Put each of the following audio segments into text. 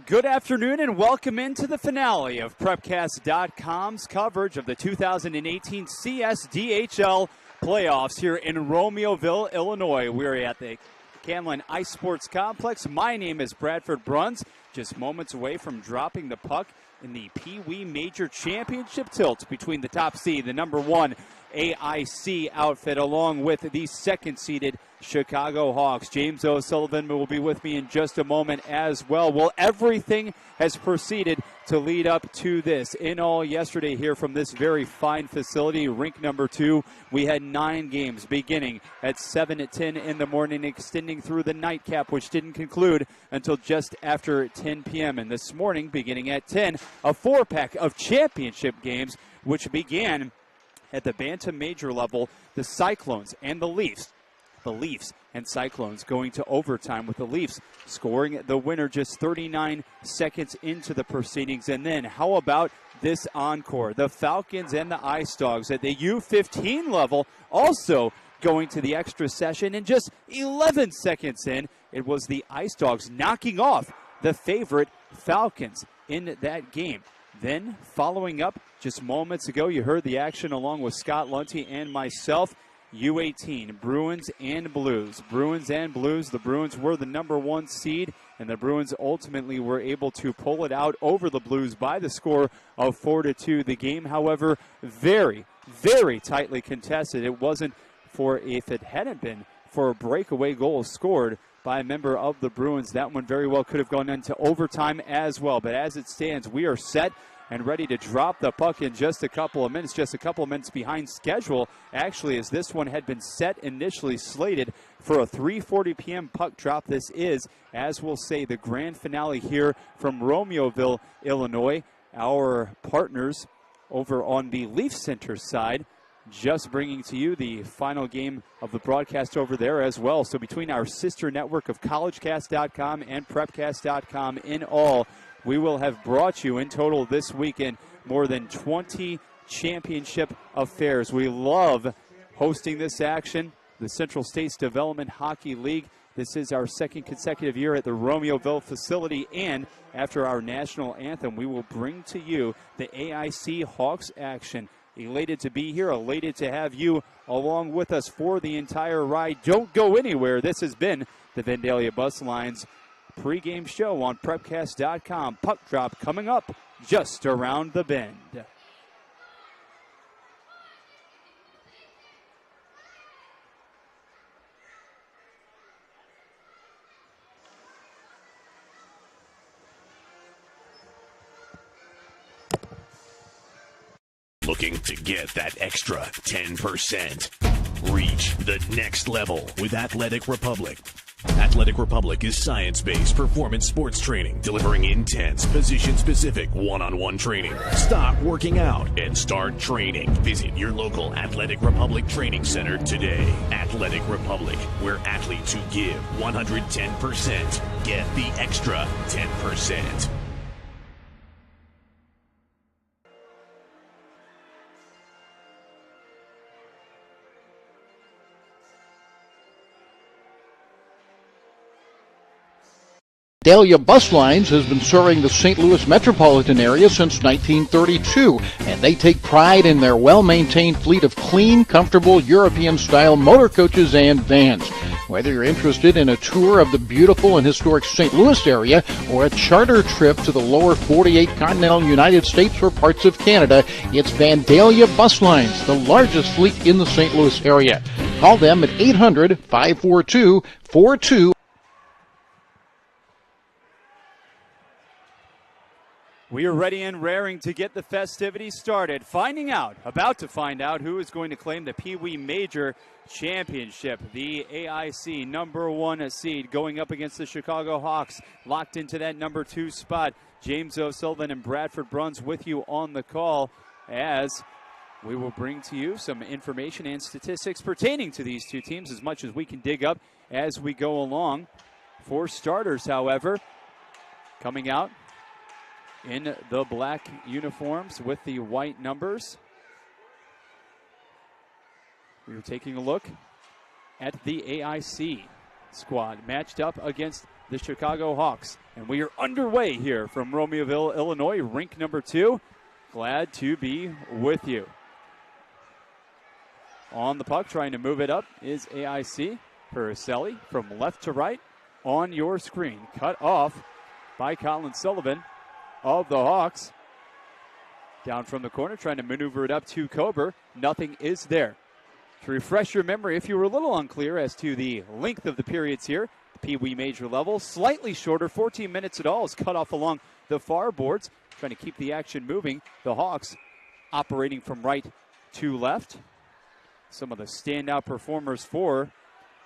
Good afternoon and welcome into the finale of Prepcast.com's coverage of the 2018 CSDHL playoffs here in Romeoville, Illinois. We're at the Canlan Ice Sports Complex. My name is Bradford Bruns, just moments away from dropping the puck in the Pee Wee Major Championship tilt between the top seed, the number one AIC outfit, along with the second-seeded Chicago Hawks. James O'Sullivan will be with me in just a moment as well. Well, everything has proceeded to lead up to this. In all, yesterday here from this very fine facility, rink number 2, we had 9 games beginning at 7 at 10 in the morning, extending through the nightcap, which didn't conclude until just after 10 p.m. And this morning, beginning at 10, a 4-pack of championship games, which began at the Bantam Major level, the Cyclones and the Leafs. The Leafs and Cyclones going to overtime, with the Leafs scoring the winner just 39 seconds into the proceedings. And then how about this encore? The Falcons and the Ice Dogs at the U15 level also going to the extra session, and just 11 seconds in, it was the Ice Dogs knocking off the favorite Falcons in that game. Then, following up just moments ago, you heard the action along with Scott Lunty and myself. U18, Bruins and Blues. Bruins and Blues. The Bruins were the number 1 seed, and the Bruins ultimately were able to pull it out over the Blues by the score of 4-2. The game, however, very, very tightly contested. It wasn't if it hadn't been for a breakaway goal scored by a member of the Bruins, that one very well could have gone into overtime as well. But as it stands, we are set and ready to drop the puck in just a couple of minutes, behind schedule, actually, as this one had been set initially slated for a 3:40 p.m. puck drop. This is, as we'll say, the grand finale here from Romeoville, Illinois. Our partners over on the Leaf Center side just bringing to you the final game of the broadcast over there as well. So between our sister network of collegecast.com and prepcast.com, in all, we will have brought you in total this weekend more than 20 championship affairs. We love hosting this action. The Central States Development Hockey League. This is our second consecutive year at the Romeoville facility, and after our national anthem, we will bring to you the AIC Hawks action. Elated to be here, elated to have you along with us for the entire ride. Don't go anywhere. This has been the Vandalia Bus Lines pregame show on Prepcast.com. Puck drop coming up just around the bend. Looking to get that extra 10%? Reach the next level with Athletic Republic. Athletic Republic is science-based performance sports training, delivering intense, position-specific one-on-one training. Stop working out and start training. Visit your local Athletic Republic training center today. Athletic Republic, where athletes who give 110% get the extra 10%. Vandalia Bus Lines has been serving the St. Louis metropolitan area since 1932, and they take pride in their well-maintained fleet of clean, comfortable, European-style motor coaches and vans. Whether you're interested in a tour of the beautiful and historic St. Louis area or a charter trip to the lower 48 continental United States or parts of Canada, it's Vandalia Bus Lines, the largest fleet in the St. Louis area. Call them at 800-542-42. We are ready and raring to get the festivities started. About to find out who is going to claim the Pee Wee Major Championship. The AIC number 1 seed going up against the Chicago Hawks, locked into that number 2 spot. James O'Sullivan and Bradford Bruns with you on the call, as we will bring to you some information and statistics pertaining to these two teams, as much as we can dig up as we go along. For starters, however, coming out in the black uniforms with the white numbers, we are taking a look at the AIC squad matched up against the Chicago Hawks. And we are underway here from Romeoville, Illinois, rink number 2. Glad to be with you. On the puck, trying to move it up, is AIC. Puricelli from left to right on your screen. Cut off by Colin Sullivan of the Hawks. Down from the corner, trying to maneuver it up to Kober. Nothing is there. To refresh your memory, if you were a little unclear as to the length of the periods here, the Pee Wee Major level, slightly shorter, 14 minutes at all, is cut off along the far boards, trying to keep the action moving. The Hawks operating from right to left. Some of the standout performers for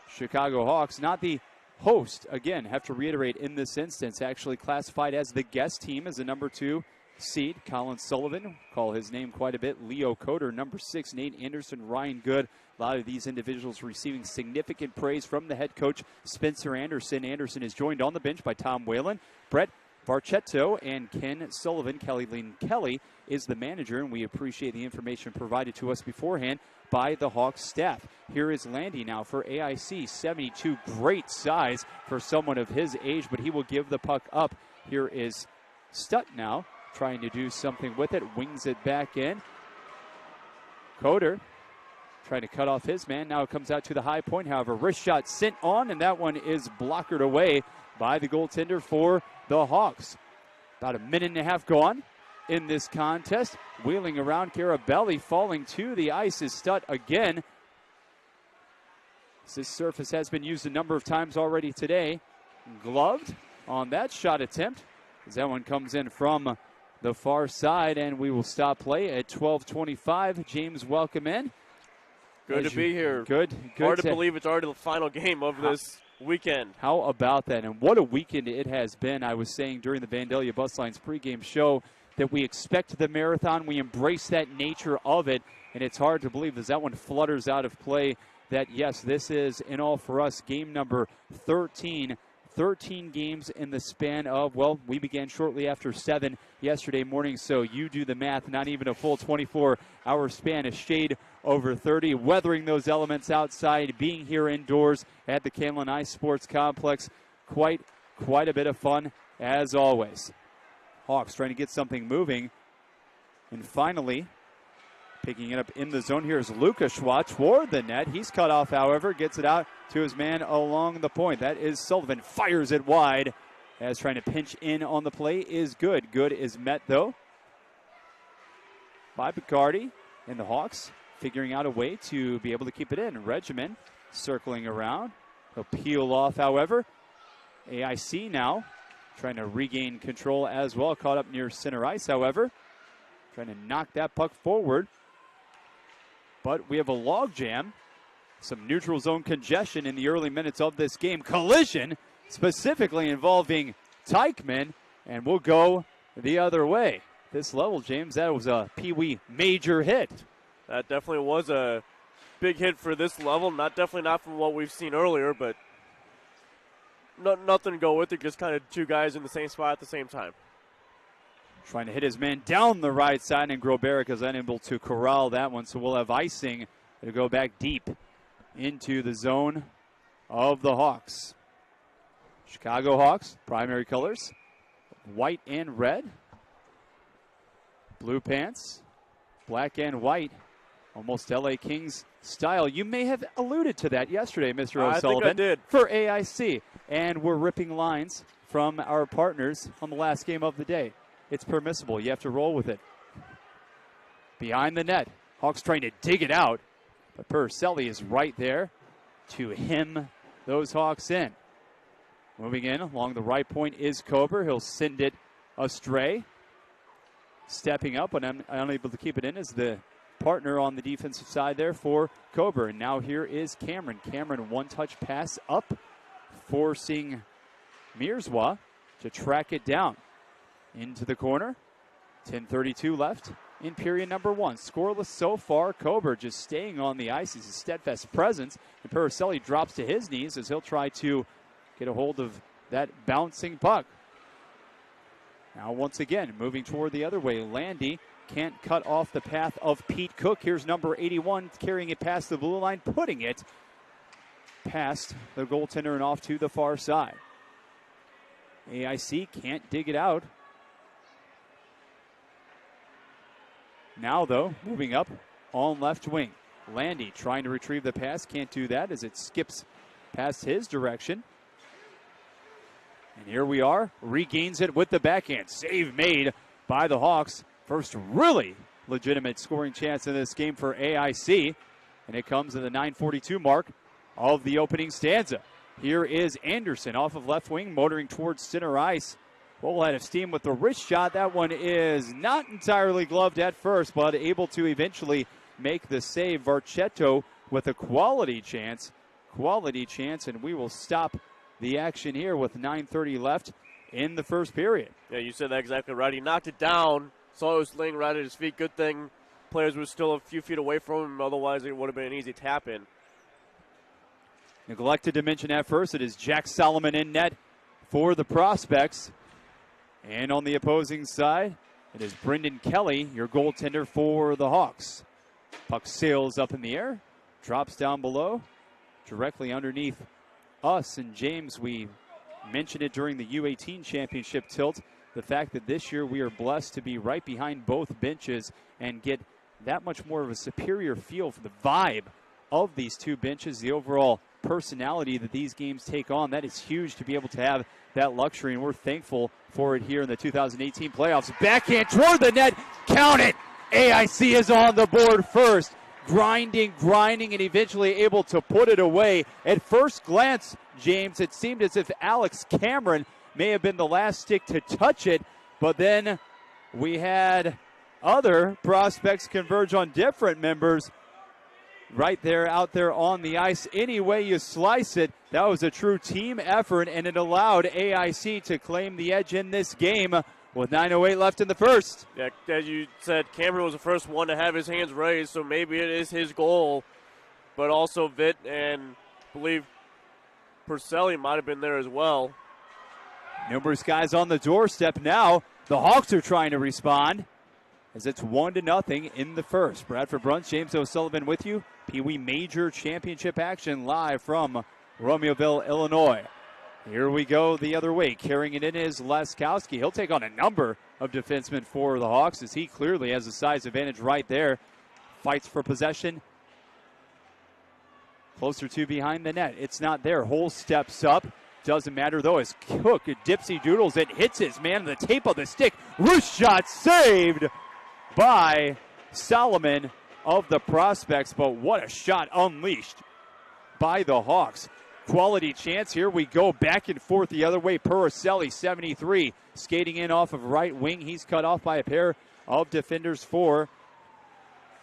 Chicago Hawks, not the host, again, have to reiterate in this instance, actually classified as the guest team as the number 2 seed. Colin Sullivan, call his name quite a bit. Leo Coder, number 6. Nate Anderson, Ryan Good. A lot of these individuals receiving significant praise from the head coach, Spencer Anderson. Anderson is joined on the bench by Tom Whalen, Brett Barchetto, and Ken Sullivan. Kelly Lynn Kelly is the manager, and we appreciate the information provided to us beforehand by the Hawks staff. Here is Landy now for AIC, 72, great size for someone of his age, but he will give the puck up. Here is Stutt now, trying to do something with it, wings it back in. Coder trying to cut off his man. Now it comes out to the high point, however. Wrist shot sent on, and that one is blockered away by the goaltender for the Hawks. About a minute and a half gone in this contest. Wheeling around, Carabelli falling to the ice is Stutt again. This surface has been used a number of times already today. Gloved on that shot attempt as that one comes in from the far side, and we will stop play at 12:25. James, welcome in. Good to be here. Good. Hard to believe it's already the final game of this weekend. How about that? And what a weekend it has been. I was saying during the Vandalia Bus Lines pregame show that we expect the marathon. We embrace that nature of it, and it's hard to believe as that one flutters out of play that, yes, this is, in all for us, game number 13. 13 games in the span of, well, we began shortly after 7 yesterday morning, so you do the math, not even a full 24-hour span, a shade over 30, weathering those elements outside, being here indoors at the Camelin Ice Sports Complex. Quite a bit of fun, as always. Hawks trying to get something moving, and finally, picking it up in the zone here is Luka Schwab toward the net. He's cut off, however, gets it out to his man along the point. That is Sullivan, fires it wide as trying to pinch in on the play is Good. Good is met, though, by Picardi, and the Hawks figuring out a way to be able to keep it in. Regimen circling around. He'll peel off, however. AIC now trying to regain control as well. Caught up near center ice, however. Trying to knock that puck forward. But we have a log jam, some neutral zone congestion in the early minutes of this game. Collision, specifically involving Teichman, and we'll go the other way. This level, James, that was a Pee Wee major hit. That definitely was a big hit for this level. Definitely not from what we've seen earlier, but nothing to go with it. Just kind of two guys in the same spot at the same time. Trying to hit his man down the right side, and Groberic is unable to corral that one, so we'll have icing to go back deep into the zone of the Hawks. Chicago Hawks, primary colors, white and red. Blue pants, black and white, almost LA Kings style. You may have alluded to that yesterday, Mr. O'Sullivan. I think I did. For AIC, and we're ripping lines from our partners on the last game of the day. It's permissible. You have to roll with it. Behind the net. Hawks trying to dig it out. But Puricelli is right there to hem those Hawks in. Moving in along the right point is Kober. He'll send it astray. Stepping up, but unable to keep it in is the partner on the defensive side there for Kober. And now here is Cameron. Cameron, one-touch pass up, forcing Mirzwa to track it down. Into the corner. 10:32 left in period number 1. Scoreless so far. Kober just staying on the ice. He's a steadfast presence. And Puricelli drops to his knees as he'll try to get a hold of that bouncing puck. Now once again, moving toward the other way. Landy can't cut off the path of Pete Cook. Here's number 81 carrying it past the blue line, putting it past the goaltender and off to the far side. AIC can't dig it out. Now, though, moving up on left wing. Landy trying to retrieve the pass. Can't do that as it skips past his direction. And here we are. Regains it with the backhand. Save made by the Hawks. First really legitimate scoring chance in this game for AIC. And it comes at the 9:42 mark of the opening stanza. Here is Anderson off of left wing, motoring towards center ice. Full head of steam with the wrist shot. That one is not entirely gloved at first, but able to eventually make the save. Varchetto with a quality chance, and we will stop the action here with 9:30 left in the first period. Yeah, you said that exactly right. He knocked it down, saw it was laying right at his feet. Good thing players were still a few feet away from him, otherwise it would have been an easy tap in. Neglected to mention at first, it is Jack Solomon in net for the Prospects. And on the opposing side, it is Brendan Kelly, your goaltender for the Hawks. Puck sails up in the air, drops down below, directly underneath us. And James, we mentioned it during the U18 championship tilt, the fact that this year we are blessed to be right behind both benches and get that much more of a superior feel for the vibe of these two benches, the overall personality that these games take on. That is huge to be able to have that luxury, and we're thankful for it here in the 2018 playoffs. Backhand toward the net, count it! AIC is on the board first, grinding, and eventually able to put it away. At first glance, James, it seemed as if Alex Cameron may have been the last stick to touch it, but then we had other prospects converge on different members right there, out there on the ice. Any way you slice it, that was a true team effort, and it allowed AIC to claim the edge in this game with 9:08 left in the first. Yeah, as you said, Cameron was the first one to have his hands raised, so maybe it is his goal, but also Vitt and I believe Purcelli might have been there as well. Numerous guys on the doorstep now. The Hawks are trying to respond as it's 1-0 in the first. Bradford Brunts, James O'Sullivan with you. Pee Wee Major Championship action live from Romeoville, Illinois. Here we go the other way. Carrying it in is Laskowski. He'll take on a number of defensemen for the Hawks as he clearly has a size advantage right there. Fights for possession. Closer to behind the net. It's not there. Hole steps up. Doesn't matter though as Cook dipsy doodles it. Hits his man on the tape of the stick. Wrist shot saved by Solomon of the Prospects, but what a shot unleashed by the Hawks. Quality chance. Here we go back and forth the other way. Purcelli, 73, skating in off of right wing. He's cut off by a pair of defenders for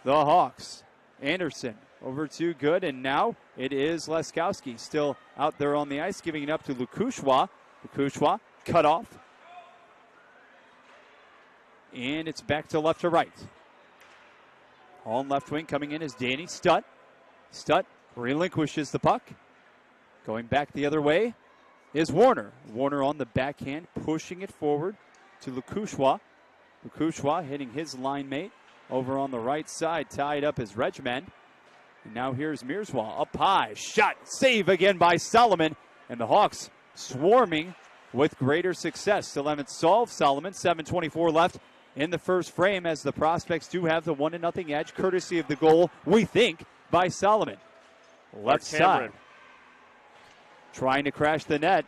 the Hawks. Anderson over to Good, and now it is Laskowski still out there on the ice, giving it up to Lukushwa. Lukushwa cut off. And it's back to left to right. On left wing coming in is Danny Stutt. Stutt relinquishes the puck. Going back the other way is Warner. Warner on the backhand, pushing it forward to Lukushwa. Lukushwa hitting his line mate over on the right side, tied up his Regiment. And now here's Mearswall up high. Shot, save again by Solomon. And the Hawks swarming with greater success. Still haven't solved Solomon. 7:24 left in the first frame as the Prospects do have the 1-0 edge, courtesy of the goal, we think, by Solomon. Left side. Trying to crash the net.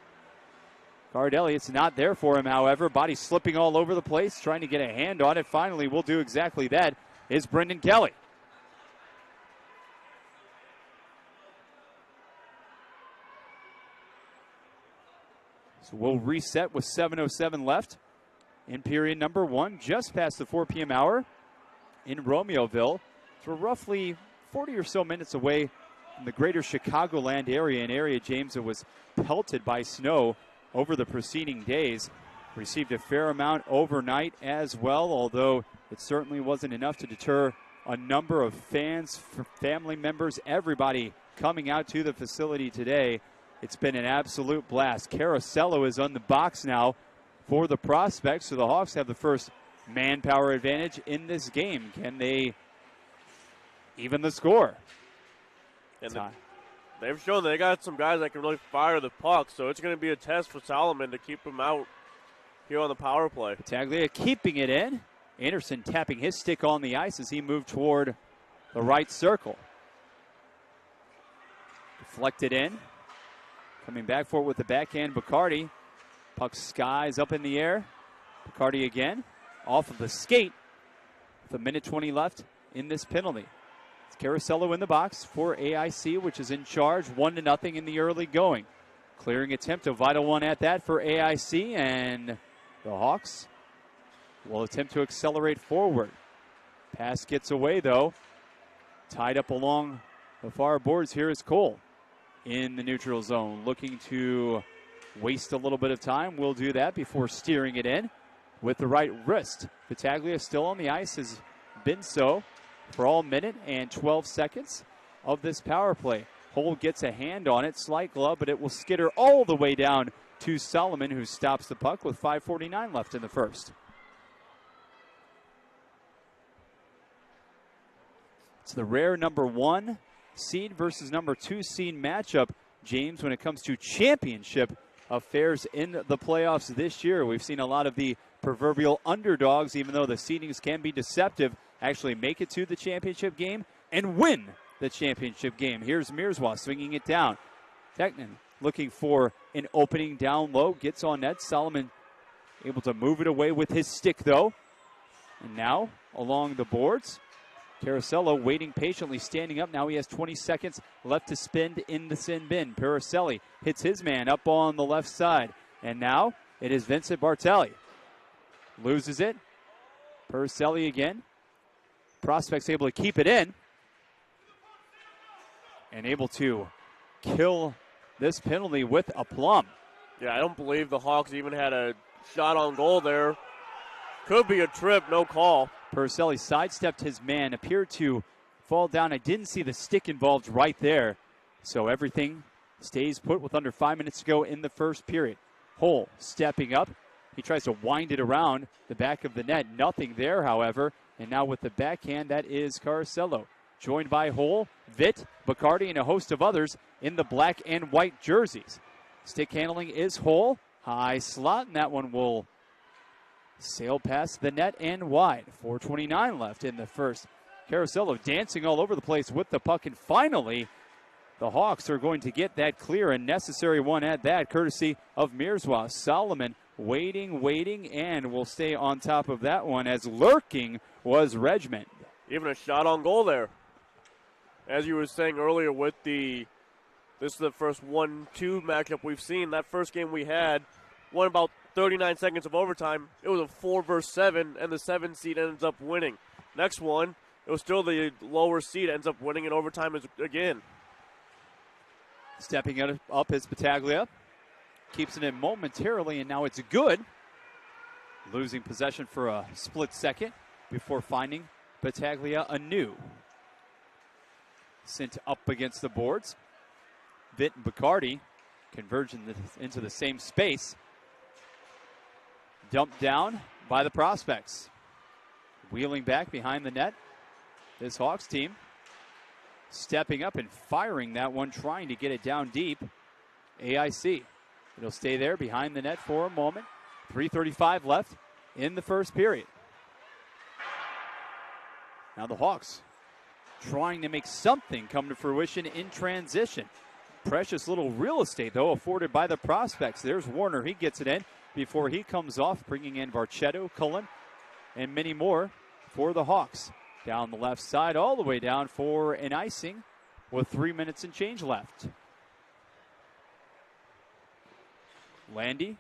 Cardelli, it's not there for him, however. Body slipping all over the place, trying to get a hand on it. Finally, will do exactly that, is Brendan Kelly. So we'll reset with 7:07 left in period number one, just past the 4 p.m. hour in Romeoville. So we're roughly 40 or so minutes away from the greater Chicagoland area, an area, James, that was pelted by snow over the preceding days. Received a fair amount overnight as well, although it certainly wasn't enough to deter a number of fans, family members, everybody coming out to the facility today. It's been an absolute blast. Caracello is on the box now for the Prospects, so the Hawks have the first manpower advantage in this game. Can they even the score? And they've shown they got some guys that can really fire the puck, so it's going to be a test for Solomon to keep him out here on the power play. Battaglia keeping it in. Anderson tapping his stick on the ice as he moved toward the right circle. Deflected in. Coming back for it with the backhand, Bacardi. Puck skies up in the air. Bacardi again. Off of the skate. With a minute 20 left in this penalty. It's Carasello in the box for AIC, which is in charge 1-0 in the early going. Clearing attempt, a vital one at that for AIC, and the Hawks will attempt to accelerate forward. Pass gets away, though. Tied up along the far boards here is Cole in the neutral zone. Looking to waste a little bit of time. We'll do that before steering it in with the right wrist. Battaglia still on the ice, has been so for all minute and 12 seconds of this power play. Hull gets a hand on it, slight glove, but it will skitter all the way down to Solomon, who stops the puck with 5:49 left in the first. It's the rare number 1 seed versus number 2 seed matchup, James, when it comes to championship affairs in the playoffs this year. We've seen a lot of the proverbial underdogs, even though the seedings can be deceptive, actually make it to the championship game and win the championship game. Here's Mirzwa swinging it down. Teknan looking for an opening down low, gets on net. Solomon able to move it away with his stick, though. And now along the boards, Carasello waiting patiently, standing up. Now he has 20 seconds left to spend in the sin bin. Paracelli hits his man up on the left side. And now it is Vincent Bartelli. Loses it. Paracelli again. Prospects able to keep it in. And able to kill this penalty with aplomb. Yeah, I don't believe the Hawks even had a shot on goal there. Could be a trip, no call. Paracelli sidestepped his man, appeared to fall down. I didn't see the stick involved right there. So everything stays put with under 5 minutes to go in the first period. Hull stepping up. He tries to wind it around the back of the net. Nothing there, however. And now with the backhand, that is Carasello. Joined by Hull, Vitt, Bacardi, and a host of others in the black and white jerseys. Stick handling is Hull. High slot, and that one will sail past the net and wide. 4:29 left in the first. Carasello dancing all over the place with the puck, and finally the Hawks are going to get that clear, and necessary one at that, courtesy of Mirzwa. Solomon waiting, and will stay on top of that one, as lurking was Regiment. Even a shot on goal there. As you were saying earlier, this is the first 1-2 matchup we've seen. That first game we had won about 39 seconds of overtime. It was a 4-7, and the 7 seed ends up winning. Next one, it was still the lower seed, ends up winning in overtime again. Stepping it up is Battaglia. Keeps it in momentarily, and now it's good. Losing possession for a split second before finding Battaglia anew. Sent up against the boards. Vitt and Bacardi converging into the same space. Dumped down by the prospects. Wheeling back behind the net. This Hawks team stepping up and firing that one, trying to get it down deep. AIC. It'll stay there behind the net for a moment. 3:35 left in the first period. Now the Hawks trying to make something come to fruition in transition. Precious little real estate, though, afforded by the prospects. There's Warner. He gets it in before he comes off, bringing in Varchetto, Cullen, and many more for the Hawks. Down the left side, all the way down for an icing with 3 minutes and change left. Landy,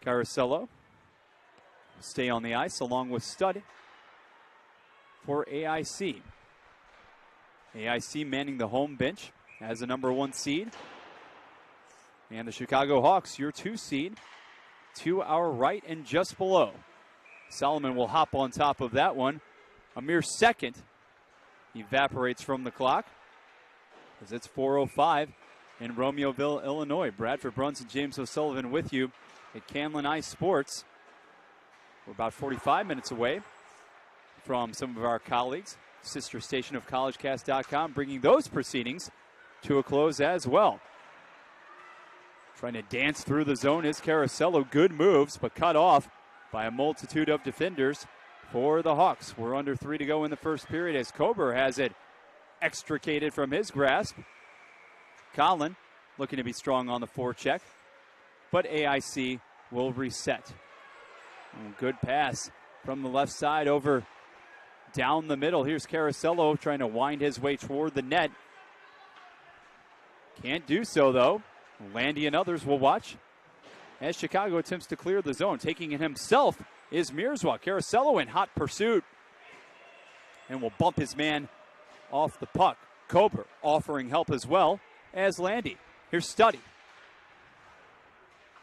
Carasello stay on the ice along with Stud for AIC. AIC manning the home bench as the number 1 seed. And the Chicago Hawks, your 2 seed, to our right and just below. Solomon will hop on top of that one. A mere second evaporates from the clock as it's 4:05 in Romeoville, Illinois. Bradford Bruns and James O'Sullivan with you at Camlin Ice Sports. We're about 45 minutes away from some of our colleagues, sister station of collegecast.com, bringing those proceedings to a close as well. Trying to dance through the zone is Carasello. Good moves, but cut off by a multitude of defenders for the Hawks. We're under 3 to go in the first period as Kober has it extricated from his grasp. Collin looking to be strong on the forecheck, but AIC will reset. Good pass from the left side over down the middle. Here's Carasello trying to wind his way toward the net. Can't do so, though. Landy and others will watch as Chicago attempts to clear the zone. Taking it himself is Mirzwa. Carasello in hot pursuit and will bump his man off the puck. Kober offering help as well as Landy. Here's Studdy.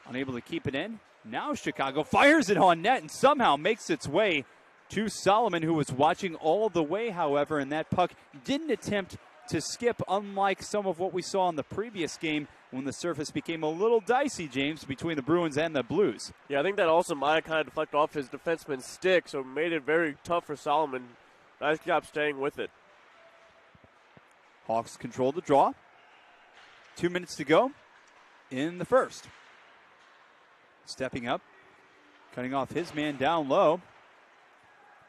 Unable to keep it in. Now Chicago fires it on net and somehow makes its way to Solomon, who was watching all the way, however, and that puck didn't attempt to skip, unlike some of what we saw in the previous game when the surface became a little dicey, James, between the Bruins and the Blues. Yeah, I think that also might have kind of deflected off his defenseman's stick, so it made it very tough for Solomon. Nice job staying with it. Hawks control the draw. 2 minutes to go in the first. Stepping up, cutting off his man down low,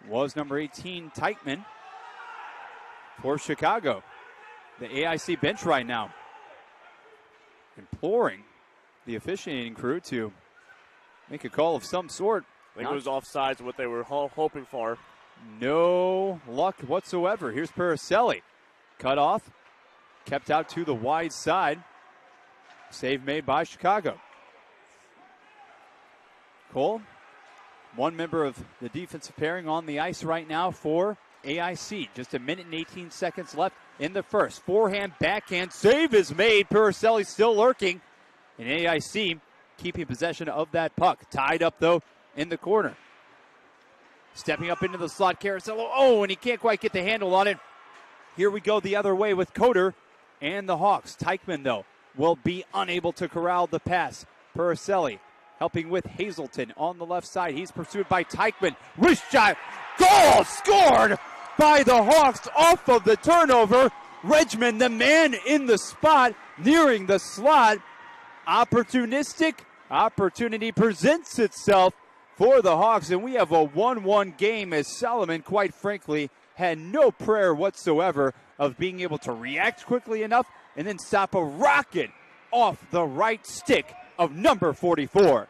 was number 18, Teichman, for Chicago. The AIC bench right now imploring the officiating crew to make a call of some sort. I think it was offsides, what they were hoping for. No luck whatsoever. Here's Paracelli. Cut off, kept out to the wide side. Save made by Chicago. Cole, one member of the defensive pairing on the ice right now for AIC. Just a minute and 18 seconds left in the first. Forehand, backhand, save is made. Paracelli still lurking. And AIC keeping possession of that puck. Tied up, though, in the corner. Stepping up into the slot, Carasello. Oh, and he can't quite get the handle on it. Here we go the other way with Coder and the Hawks. Teichman, though, will be unable to corral the pass. Paracelli helping with Hazelton on the left side. He's pursued by Teichman. Wrist shot. Goal scored by the Hawks off of the turnover. Regman, the man in the spot, nearing the slot. Opportunistic. Opportunity presents itself for the Hawks, and we have a 1-1 game as Solomon, quite frankly, had no prayer whatsoever of being able to react quickly enough and then stop a rocket off the right stick of number 44.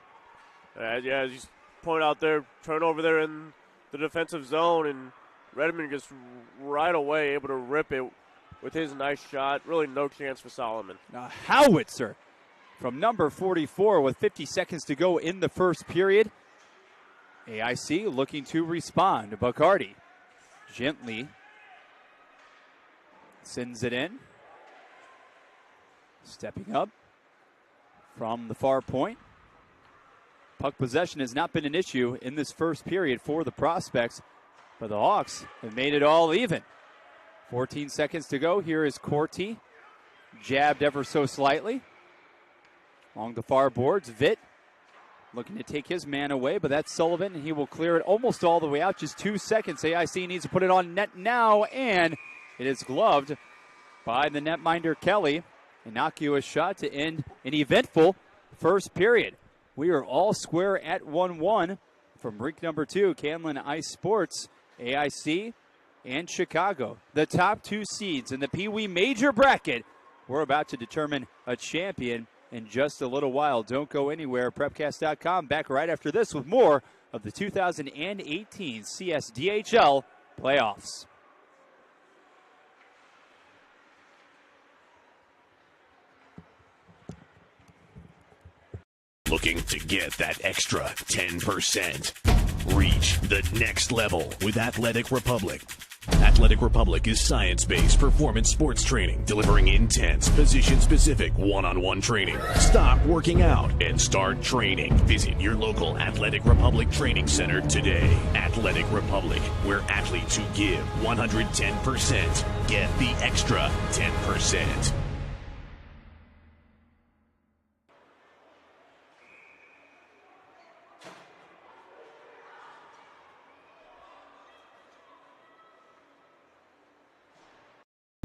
As you pointed out there, turnover there in the defensive zone, and Redmond just right away able to rip it with his nice shot. Really no chance for Solomon. A howitzer from number 44 with 50 seconds to go in the first period. AIC looking to respond. Bacardi gently sends it in. Stepping up from the far point. Puck possession has not been an issue in this first period for the Prospects, but the Hawks have made it all even. 14 seconds to go. Here is Corti, jabbed ever so slightly. Along the far boards, Vitt looking to take his man away, but that's Sullivan, and he will clear it almost all the way out. Just 2 seconds. AIC needs to put it on net now, and it is gloved by the netminder Kelly. Innocuous shot to end an eventful first period. We are all square at 1-1 from rink number 2, Camlin Ice Sports, AIC, and Chicago. The top 2 seeds in the Pee Wee Major bracket. We're about to determine a champion in just a little while. Don't go anywhere. Prepcast.com back right after this with more of the 2018 CSDHL playoffs. Looking to get that extra 10%? Reach the next level with Athletic Republic. Athletic Republic is science-based performance sports training, delivering intense, position-specific one-on-one training. Stop working out and start training. Visit your local Athletic Republic training center today. Athletic Republic, where athletes who give 110% get the extra 10%.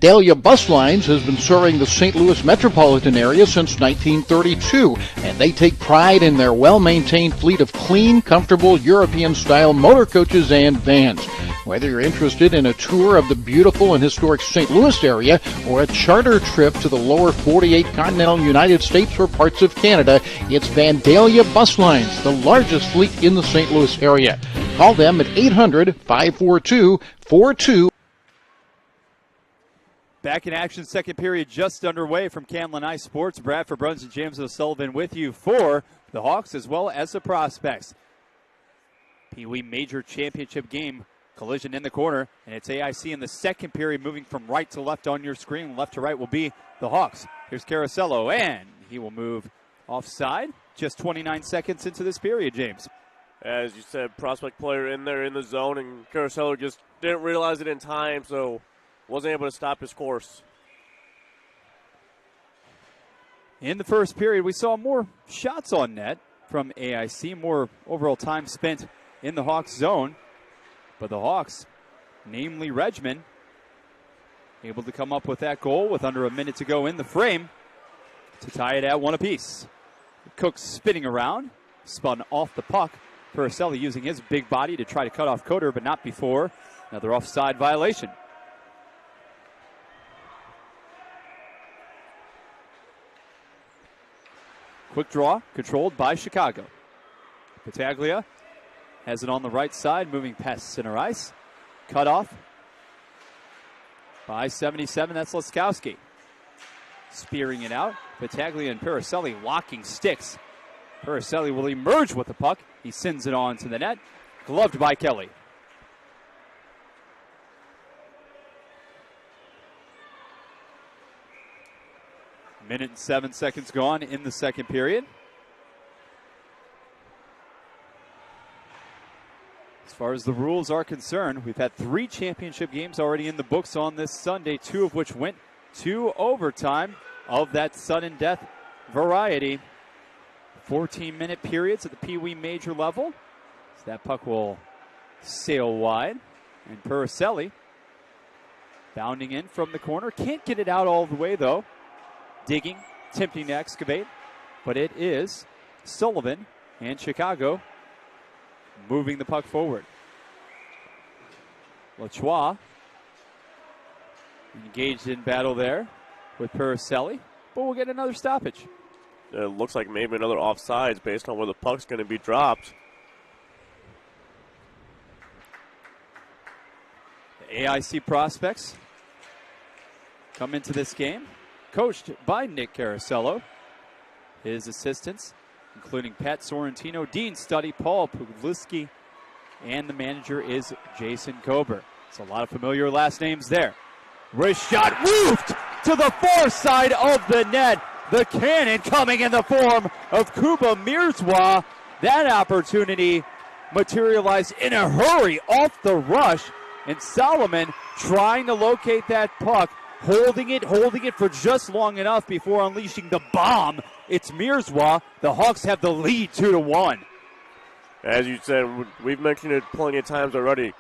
Dahlia Bus Lines has been serving the St. Louis metropolitan area since 1932, and they take pride in their well-maintained fleet of clean, comfortable, European-style motor coaches and vans. Whether you're interested in a tour of the beautiful and historic St. Louis area or a charter trip to the lower 48 continental United States or parts of Canada, it's Vandalia Bus Lines, the largest fleet in the St. Louis area. Call them at 800-542-42. Back in action, second period just underway from Camlin High Sports. Bradford Bruns and James O'Sullivan with you for the Hawks as well as the Prospects. Pee Wee Major Championship game collision in the corner, and it's AIC in the second period moving from right to left on your screen. Left to right will be the Hawks. Here's Carasello, and he will move offside just 29 seconds into this period, James. As you said, prospect player in there in the zone, and Carasello just didn't realize it in time, so wasn't able to stop his course. In the first period, we saw more shots on net from AIC, more overall time spent in the Hawks zone. But the Hawks, namely Redmond, able to come up with that goal with under a minute to go in the frame to tie it at one apiece. Cook spinning around, spun off the puck. Puricelli using his big body to try to cut off Coder, but not before. Another offside violation. Quick draw, controlled by Chicago. Battaglia has it on the right side, moving past center ice. Cut off by 77, that's Laskowski. Spearing it out. Battaglia and Puricelli locking sticks. Puricelli will emerge with the puck. He sends it on to the net. Gloved by Kelly. Minute and 7 seconds gone in the second period. As far as the rules are concerned, we've had 3 championship games already in the books on this Sunday, 2 of which went to overtime of that sudden death variety. 14-minute periods at the Pee Wee Major level. So that puck will sail wide. And Puricelli bounding in from the corner. Can't get it out all the way, though. Digging, attempting to excavate. But it is Sullivan and Chicago moving the puck forward. Lachois engaged in battle there with Puricelli. But we'll get another stoppage. It looks like maybe another offsides based on where the puck's going to be dropped. The AIC Prospects come into this game, coached by Nick Carasello. His assistants, including Pat Sorrentino, Dean Studdy, Paul Pugliski, and the manager is Jason Kober. It's a lot of familiar last names there. Wrist shot roofed to the far side of the net. The cannon coming in the form of Kuba Mirzwa. That opportunity materialized in a hurry off the rush. And Solomon trying to locate that puck, holding it for just long enough before unleashing the bomb. It's Mirzwa. The Hawks have the lead 2-1. As you said, we've mentioned it plenty of times already.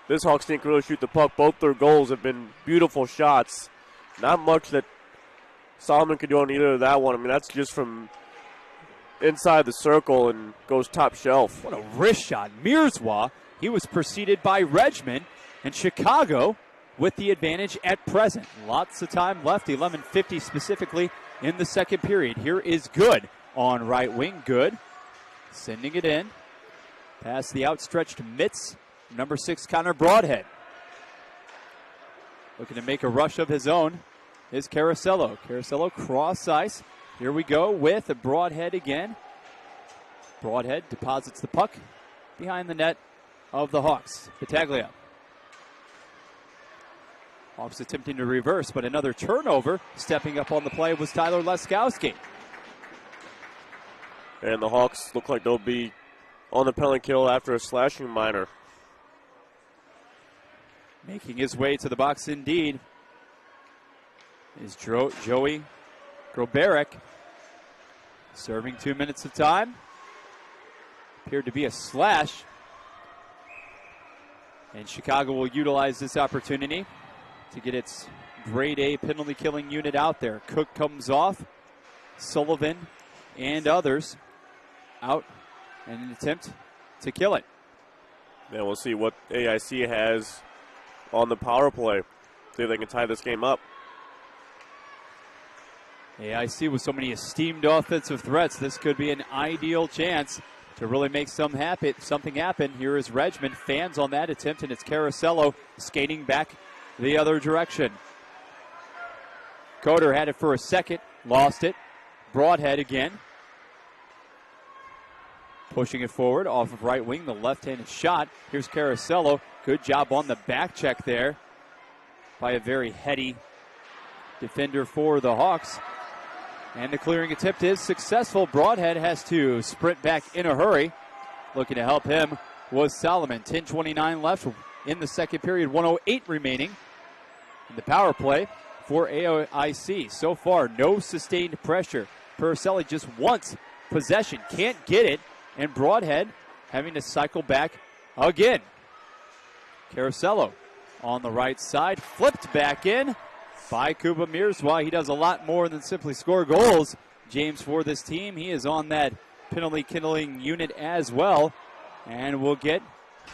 This Hawks team can really shoot the puck. Both their goals have been beautiful shots. Not much that Solomon could do on either of that one. I mean, that's just from inside the circle and goes top shelf. What a wrist shot. Mirzwa, he was preceded by Redmond, and Chicago with the advantage at present. Lots of time left, 11:50 specifically in the second period. Here is Good on right wing. Good sending it in. Past the outstretched mitts. Number 6, Connor Broadhead. Looking to make a rush of his own is Carasello. Carasello cross ice. Here we go with a Broadhead again. Broadhead deposits the puck behind the net of the Hawks. Battaglia. Hawks attempting to reverse, but another turnover. Stepping up on the play was Tyler Laskowski. And the Hawks look like they'll be on the penalty kill after a slashing minor. Making his way to the box indeed is Joey Groberek. Serving 2 minutes of time. Appeared to be a slash. And Chicago will utilize this opportunity to get its grade A penalty killing unit out there. Cook comes off. Sullivan and others out in an attempt to kill it. And we'll see what AIC has on the power play. See if they can tie this game up. AIC with so many esteemed offensive threats, this could be an ideal chance to really make something happen. Here is Regman, fans on that attempt, and it's Carasello skating back the other direction. Coder had it for a second, lost it. Broadhead again. Pushing it forward off of right wing, the left-handed shot. Here's Carasello. Good job on the back check there by a very heady defender for the Hawks. And the clearing attempt is successful. Broadhead has to sprint back in a hurry. Looking to help him was Solomon. 10:29 left in the second period. 1:08 remaining in the power play for AIC. So far, no sustained pressure. Puricelli just wants possession. Can't get it. And Broadhead having to cycle back again. Carasello on the right side. Flipped back in by Kuba Mirzwa. He does a lot more than simply score goals, James, for this team. He is on that penalty killing unit as well. And we'll get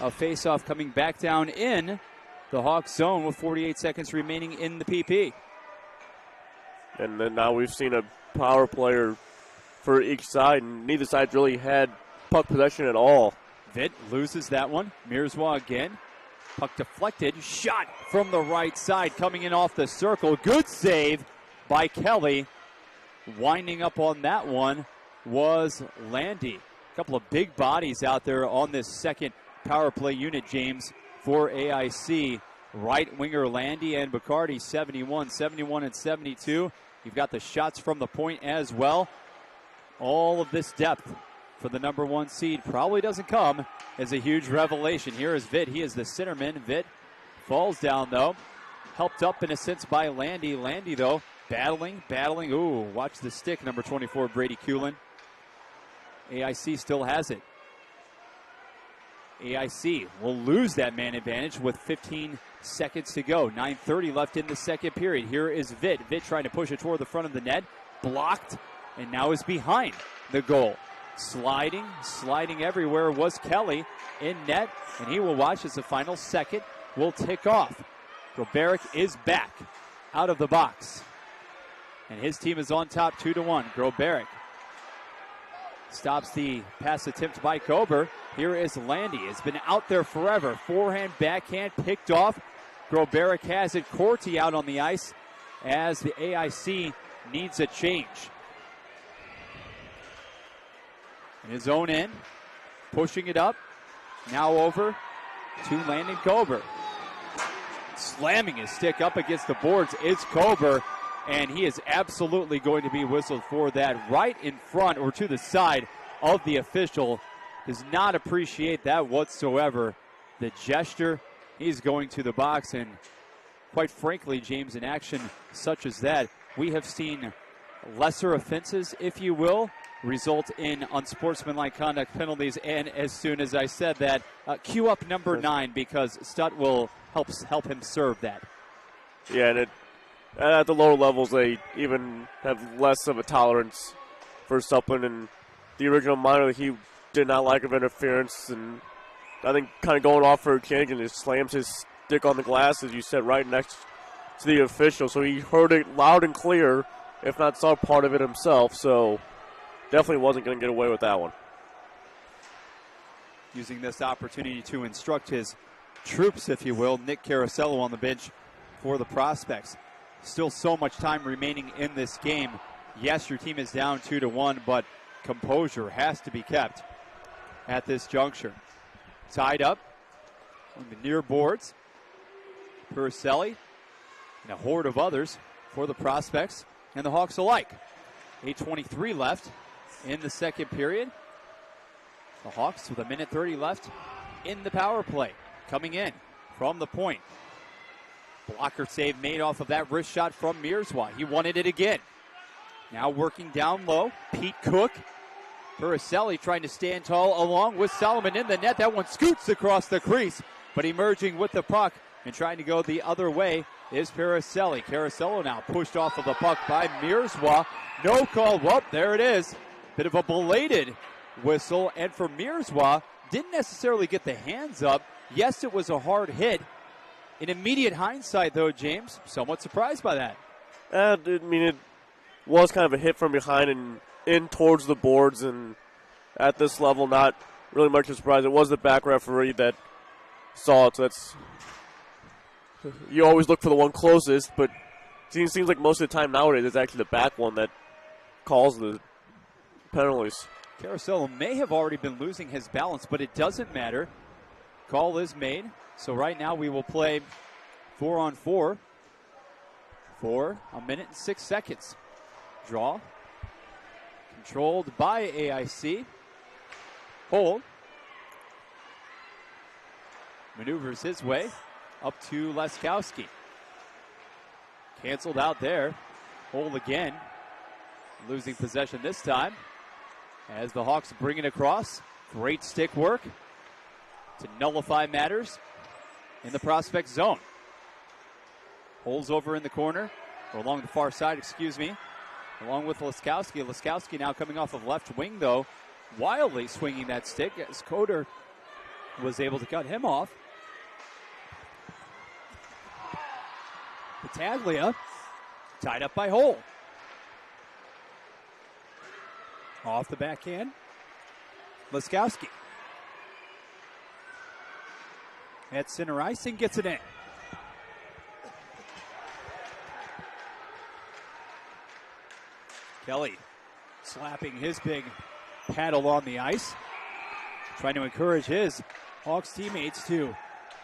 a face-off coming back down in the Hawks zone with 48 seconds remaining in the PP. And then now we've seen a power player for each side, and neither side really had puck possession at all. Vitt loses that one. Mirzwa again. Puck deflected. Shot from the right side coming in off the circle. Good save by Kelly. Winding up on that one was Landy. A couple of big bodies out there on this second power play unit, James, for AIC. Right winger Landy and Bacardi, 71, 71, and 72. You've got the shots from the point as well. All of this depth for the number one seed probably doesn't come as a huge revelation. Here is Vitt. He is the centerman. Vitt falls down, though. Helped up, in a sense, by Landy. Landy, though, battling. Ooh, watch the stick, number 24, Brady Kulin. AIC still has it. AIC will lose that man advantage with 15 seconds to go. 9:30 left in the second period. Here is Vitt. Vitt trying to push it toward the front of the net. Blocked, and now is behind the goal. Sliding everywhere was Kelly in net, and he will watch as the final second will tick off. Grobaric is back out of the box, and his team is on top 2-1. Grobaric stops the pass attempt by Kober. Here is Landy. It's been out there forever. Forehand, backhand, picked off. Grobaric has it. Corti out on the ice as the AIC needs a change. In his own end, pushing it up. Now over to Landon Kober. Slamming his stick up against the boards is Kober, and he is absolutely going to be whistled for that. Right in front or to the side of the official. Does not appreciate that whatsoever. The gesture, he's going to the box, and quite frankly, James, in action such as that, we have seen lesser offenses, if you will, result in unsportsmanlike conduct penalties. And as soon as I said that, cue up number 9, because Stutt will help him serve that. Yeah, and at the lower levels, they even have less of a tolerance for Supplin. And the original minor, he did not like of interference, and I think kind of going off for a change, and just slams his stick on the glass, as you said, right next to the official. So he heard it loud and clear, if not saw part of it himself. So definitely wasn't going to get away with that one. Using this opportunity to instruct his troops, if you will. Nick Carasello on the bench for the Prospects. Still so much time remaining in this game. Yes, your team is down 2-1, but composure has to be kept at this juncture. Tied up on the near boards. Puricelli and a horde of others for the Prospects and the Hawks alike. 8:23 left in the second period. The Hawks with 1:30 left in the power play. Coming in from the point. Blocker save made off of that wrist shot from Mirzwa. He wanted it again. Now working down low. Pete Cook. Puricelli trying to stand tall along with Solomon in the net. That one scoots across the crease, but emerging with the puck And trying to go the other way is Paracelli. Carosello now pushed off of the puck by Mirzwa. No call. Whoop, there it is. Bit of a belated whistle. And for Mirzwa, didn't necessarily get the hands up. Yes, it was a hard hit. In immediate hindsight, though, James, somewhat surprised by that. I mean, it was kind of a hit from behind and in towards the boards. And at this level, not really much of a surprise. It was the back referee that saw it. So that's... You always look for the one closest, but it seems like most of the time nowadays it's actually the back one that calls the penalties. Carosello may have already been losing his balance, but it doesn't matter. Call is made. So right now we will play 4-on-4 for 1 minute and 6 seconds. Draw. Controlled by AIC. Hold. Maneuvers his way. Up to Leskowski. Canceled out there. Hold again. Losing possession this time. As the Hawks bring it across. Great stick work to nullify matters in the prospect zone. Holes over in the corner, or along the far side, excuse me. Along with Leskowski. Leskowski now coming off of left wing, though. Wildly swinging that stick as Coder was able to cut him off. Battaglia tied up by Hole. Off the backhand. Leskowski. At center ice and gets it in. Kelly slapping his big paddle on the ice. Trying to encourage his Hawks teammates to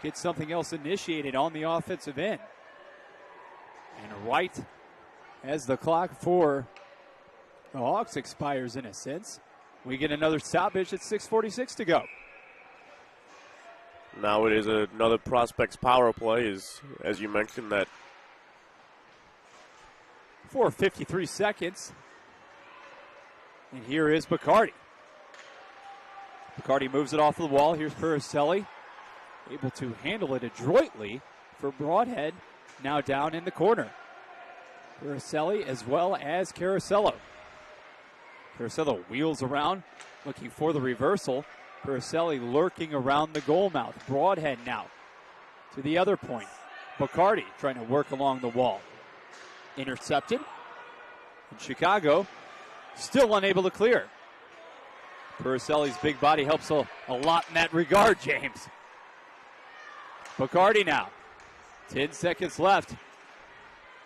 get something else initiated on the offensive end. And right as the clock for the Hawks expires in a sense, we get another stoppage at 6:46 to go. Now it is another prospect's power play, as you mentioned, that for 53 seconds. And here is Bacardi. Bacardi moves it off of the wall. Here's Paracelli, able to handle it adroitly for Broadhead, now down in the corner. Paracelli as well as Carosello. Carosello wheels around, looking for the reversal. Paracelli lurking around the goal mouth. Broadhead now to the other point. Bacardi trying to work along the wall. Intercepted. And Chicago still unable to clear. Paracelli's big body helps a lot in that regard, James. Bacardi now. 10 seconds left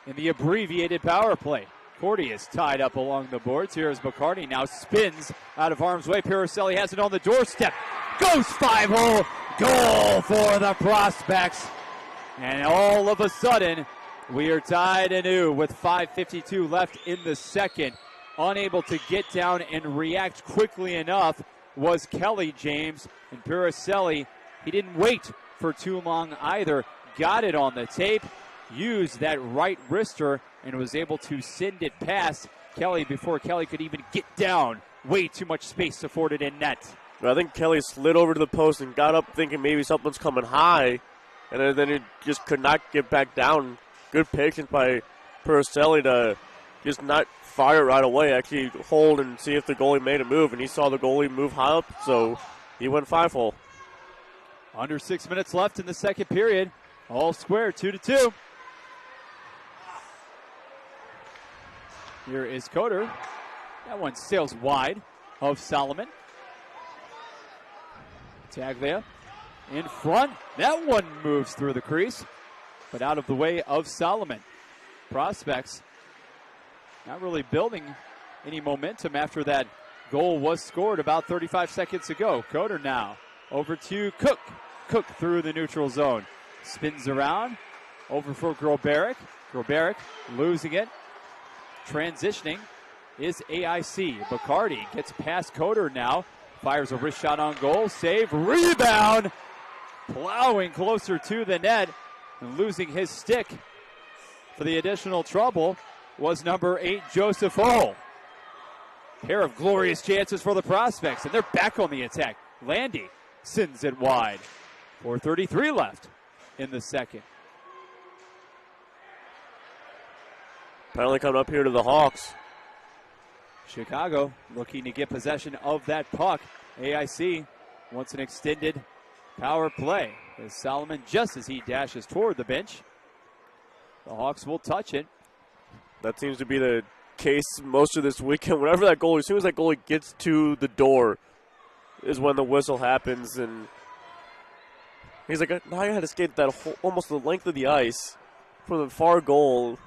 in the abbreviated power play. Cordy is tied up along the boards. Here is Bacardi now spins out of harm's way. Paracelli has it on the doorstep. Goes 5-hole. Goal for the Prospects. And all of a sudden, we are tied anew with 5:52 left in the second. Unable to get down and react quickly enough was Kelly, James. And Paracelli, he didn't wait for too long either. Got it on the tape, used that right wrister, and was able to send it past Kelly before Kelly could even get down. Way too much space afforded in net. I think Kelly slid over to the post and got up thinking maybe something's coming high, and then it just could not get back down. Good patience by Paracelli to just not fire right away, actually hold and see if the goalie made a move, and he saw the goalie move high up, so he went 5-hole. Under 6 minutes left in the second period. All square, 2-2. Here is Coder. That one sails wide of Solomon. Taglia in front. That one moves through the crease, but out of the way of Solomon. Prospects not really building any momentum after that goal was scored about 35 seconds ago. Coder now over to Cook. Cook through the neutral zone. Spins around. Over for Grobaric. Grobaric losing it. Transitioning is AIC. Bacardi gets past Coder now. Fires a wrist shot on goal. Save. Rebound. Plowing closer to the net. And losing his stick for the additional trouble was number 8, Joseph Hall. Pair of glorious chances for the Prospects, and they're back on the attack. Landy sends it wide. 4:33 left in the second. Penalty coming up here to the Hawks. Chicago looking to get possession of that puck. AIC wants an extended power play. As Solomon, just as he dashes toward the bench, the Hawks will touch it. That seems to be the case most of this weekend. Whenever that goalie, as soon as that goalie gets to the door, is when the whistle happens. And he's like, now I had to skate that almost the length of the ice from the far goal.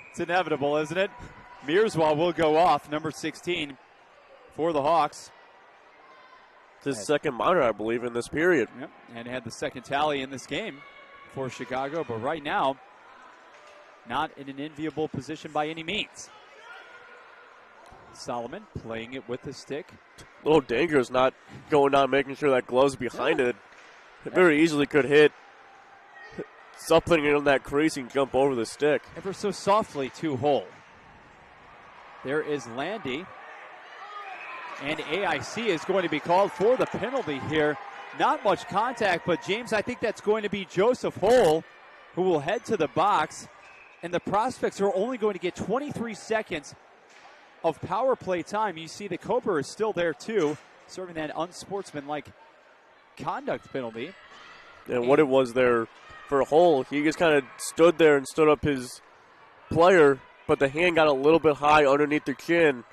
It's inevitable, isn't it? Mearswell will go off, number 16 for the Hawks. It's his second minor, I believe, in this period. Yep, and had the second tally in this game for Chicago, but right now, not in an enviable position by any means. Solomon playing it with the stick. Little dangerous, not going down, making sure that glove's behind it. It very easily could hit something in that crease and jump over the stick. Ever so softly to Hull. There is Landy. And AIC is going to be called for the penalty here. Not much contact, but James, I think that's going to be Joseph Hull, who will head to the box. And the Prospects are only going to get 23 seconds of power play time. You see the Cobra is still there too, serving that unsportsmanlike conduct penalty. And what it was there for Hull, he just kind of stood there and stood up his player, but the hand got a little bit high underneath the chin.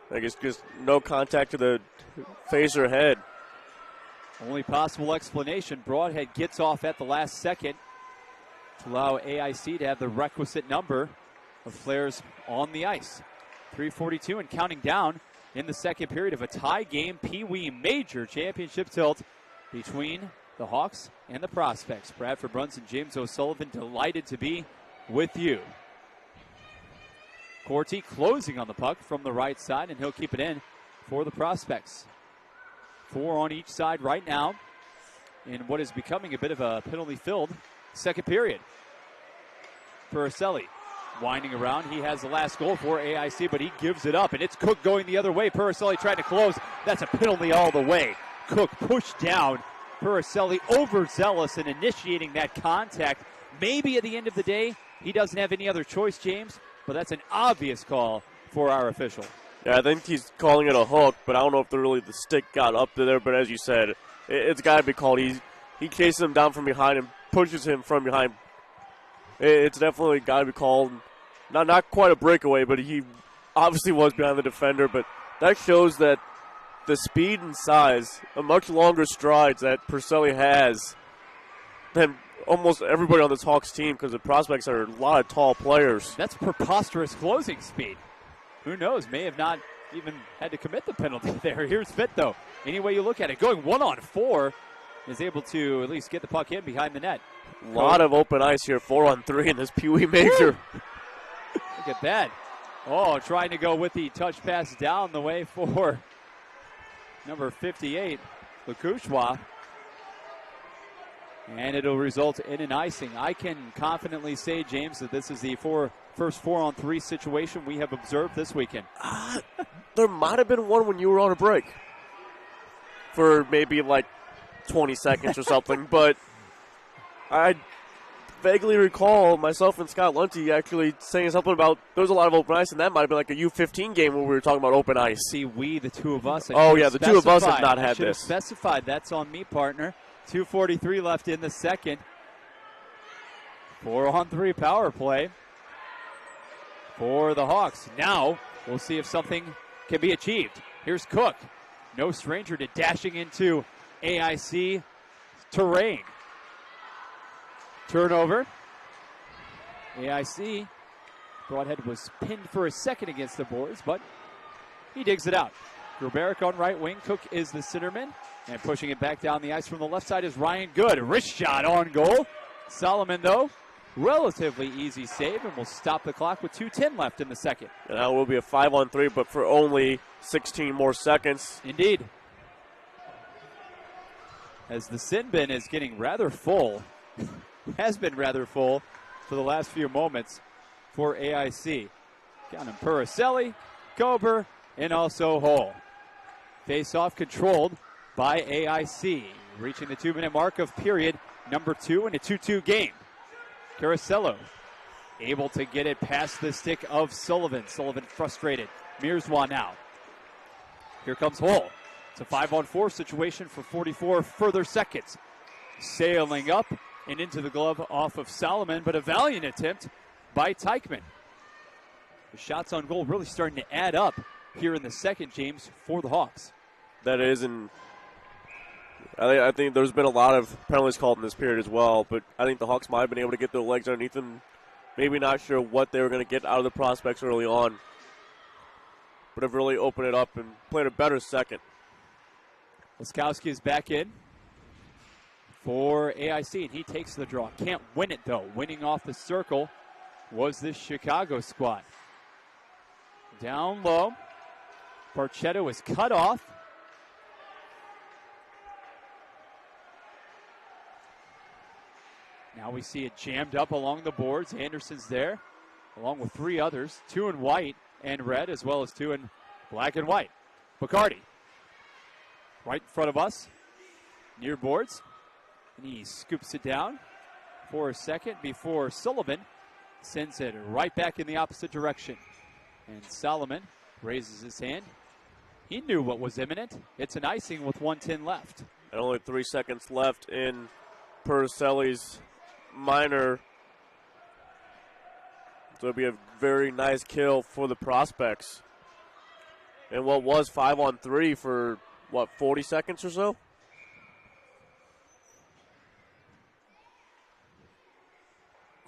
I guess just no contact to the face or head. Only possible explanation, Broadhead gets off at the last second to allow AIC to have the requisite number of players on the ice. 3:42 and counting down in the second period of a tie game Pee Wee Major Championship tilt between the Hawks and the Prospects. Bradford Brunson, James O'Sullivan, delighted to be with you. Corti closing on the puck from the right side, and he'll keep it in for the Prospects. 4 on each side right now in what is becoming a bit of a penalty-filled second period. Puricelli winding around. He has the last goal for AIC, but he gives it up, and it's Cook going the other way. Puricelli tried to close. That's a penalty all the way. Cook pushed down. Puricelli overzealous in initiating that contact. Maybe at the end of the day, he doesn't have any other choice, James, but that's an obvious call for our official. Yeah, I think he's calling it a hook, but I don't know if the stick got up to there. But as you said, it's got to be called. He chases him down from behind and pushes him from behind. It's definitely got to be called. Not quite a breakaway, but he obviously was behind the defender. But that shows that the speed and size, a much longer strides that Purcelli has than almost everybody on this Hawks team, because the Prospects are a lot of tall players. That's preposterous closing speed. Who knows? May have not even had to commit the penalty there. Here's Fit, though. Any way you look at it, going 1-on-4, is able to at least get the puck in behind the net. A lot of open ice here, 4-on-3 in this Pee Wee Major. Look at that. Oh, trying to go with the touch pass down the way for number 58, Lakushwa. And it'll result in an icing. I can confidently say, James, that this is the first 4-on-3 situation we have observed this weekend. There might have been one when you were on a break for maybe like 20 seconds or something, but I vaguely recall myself and Scott Lunty actually saying something about there was a lot of open ice, and that might have been like a U15 game when we were talking about open ice. See, the two of us. Oh, yeah, the two of us have not had this. Specified. That's on me, partner. 2:43 left in the second. 4-on-3 power play for the Hawks. Now we'll see if something can be achieved. Here's Cook. No stranger to dashing into AIC terrain. Turnover. AIC. Broadhead was pinned for a second against the boards, but he digs it out. Gruberic on right wing. Cook is the centerman. And pushing it back down the ice from the left side is Ryan Good. Wrist shot on goal. Solomon, though, relatively easy save, and will stop the clock with 2:10 left in the second. And that will be a 5-on-3, but for only 16 more seconds. Indeed. As the sin bin is getting rather full, has been rather full for the last few moments for AIC. Counting Puricelli, Kober, and also Hull. Face-off controlled by AIC. reaching the 2-minute mark of period number 2 in a 2-2 game. Carasello able to get it past the stick of Sullivan. Sullivan frustrated. Mirzwa now. Here comes Hull. It's a 5-on-4 situation for 44 further seconds. Sailing up and into the glove off of Solomon, but a valiant attempt by Teichman. The shots on goal really starting to add up here in the second, James, for the Hawks. That is, and I think there's been a lot of penalties called in this period as well, but I think the Hawks might have been able to get their legs underneath them. Maybe not sure what they were going to get out of the prospects early on, but have really opened it up and played a better second. Laskowski is back in for AIC, and he takes the draw. Can't win it, though. Winning off the circle was this Chicago squad. Down low. Barchetto is cut off. Now we see it jammed up along the boards. Anderson's there, along with 3 others, 2 in white and red, as well as 2 in black and white. Bacardi, right in front of us, near boards. And he scoops it down for a second before Sullivan sends it right back in the opposite direction. And Solomon raises his hand. He knew what was imminent. It's an icing with 1:10 left. And only 3 seconds left in Purcell's minor. So it'll be a very nice kill for the prospects. And what was 5-on-3 for, 40 seconds or so?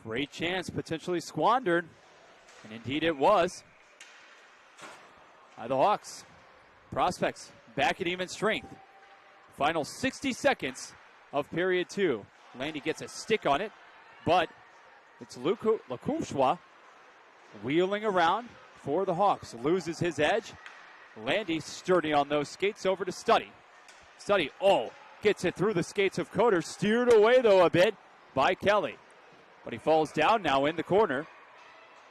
Great chance, potentially squandered. And indeed it was. By the Hawks. Prospects back at even strength. Final 60 seconds of period 2. Landy gets a stick on it, but it's Lakushwa wheeling around for the Hawks. Loses his edge. Landy sturdy on those skates over to Studdy. Studdy, gets it through the skates of Coder. Steered away, though, a bit by Kelly. But he falls down now in the corner.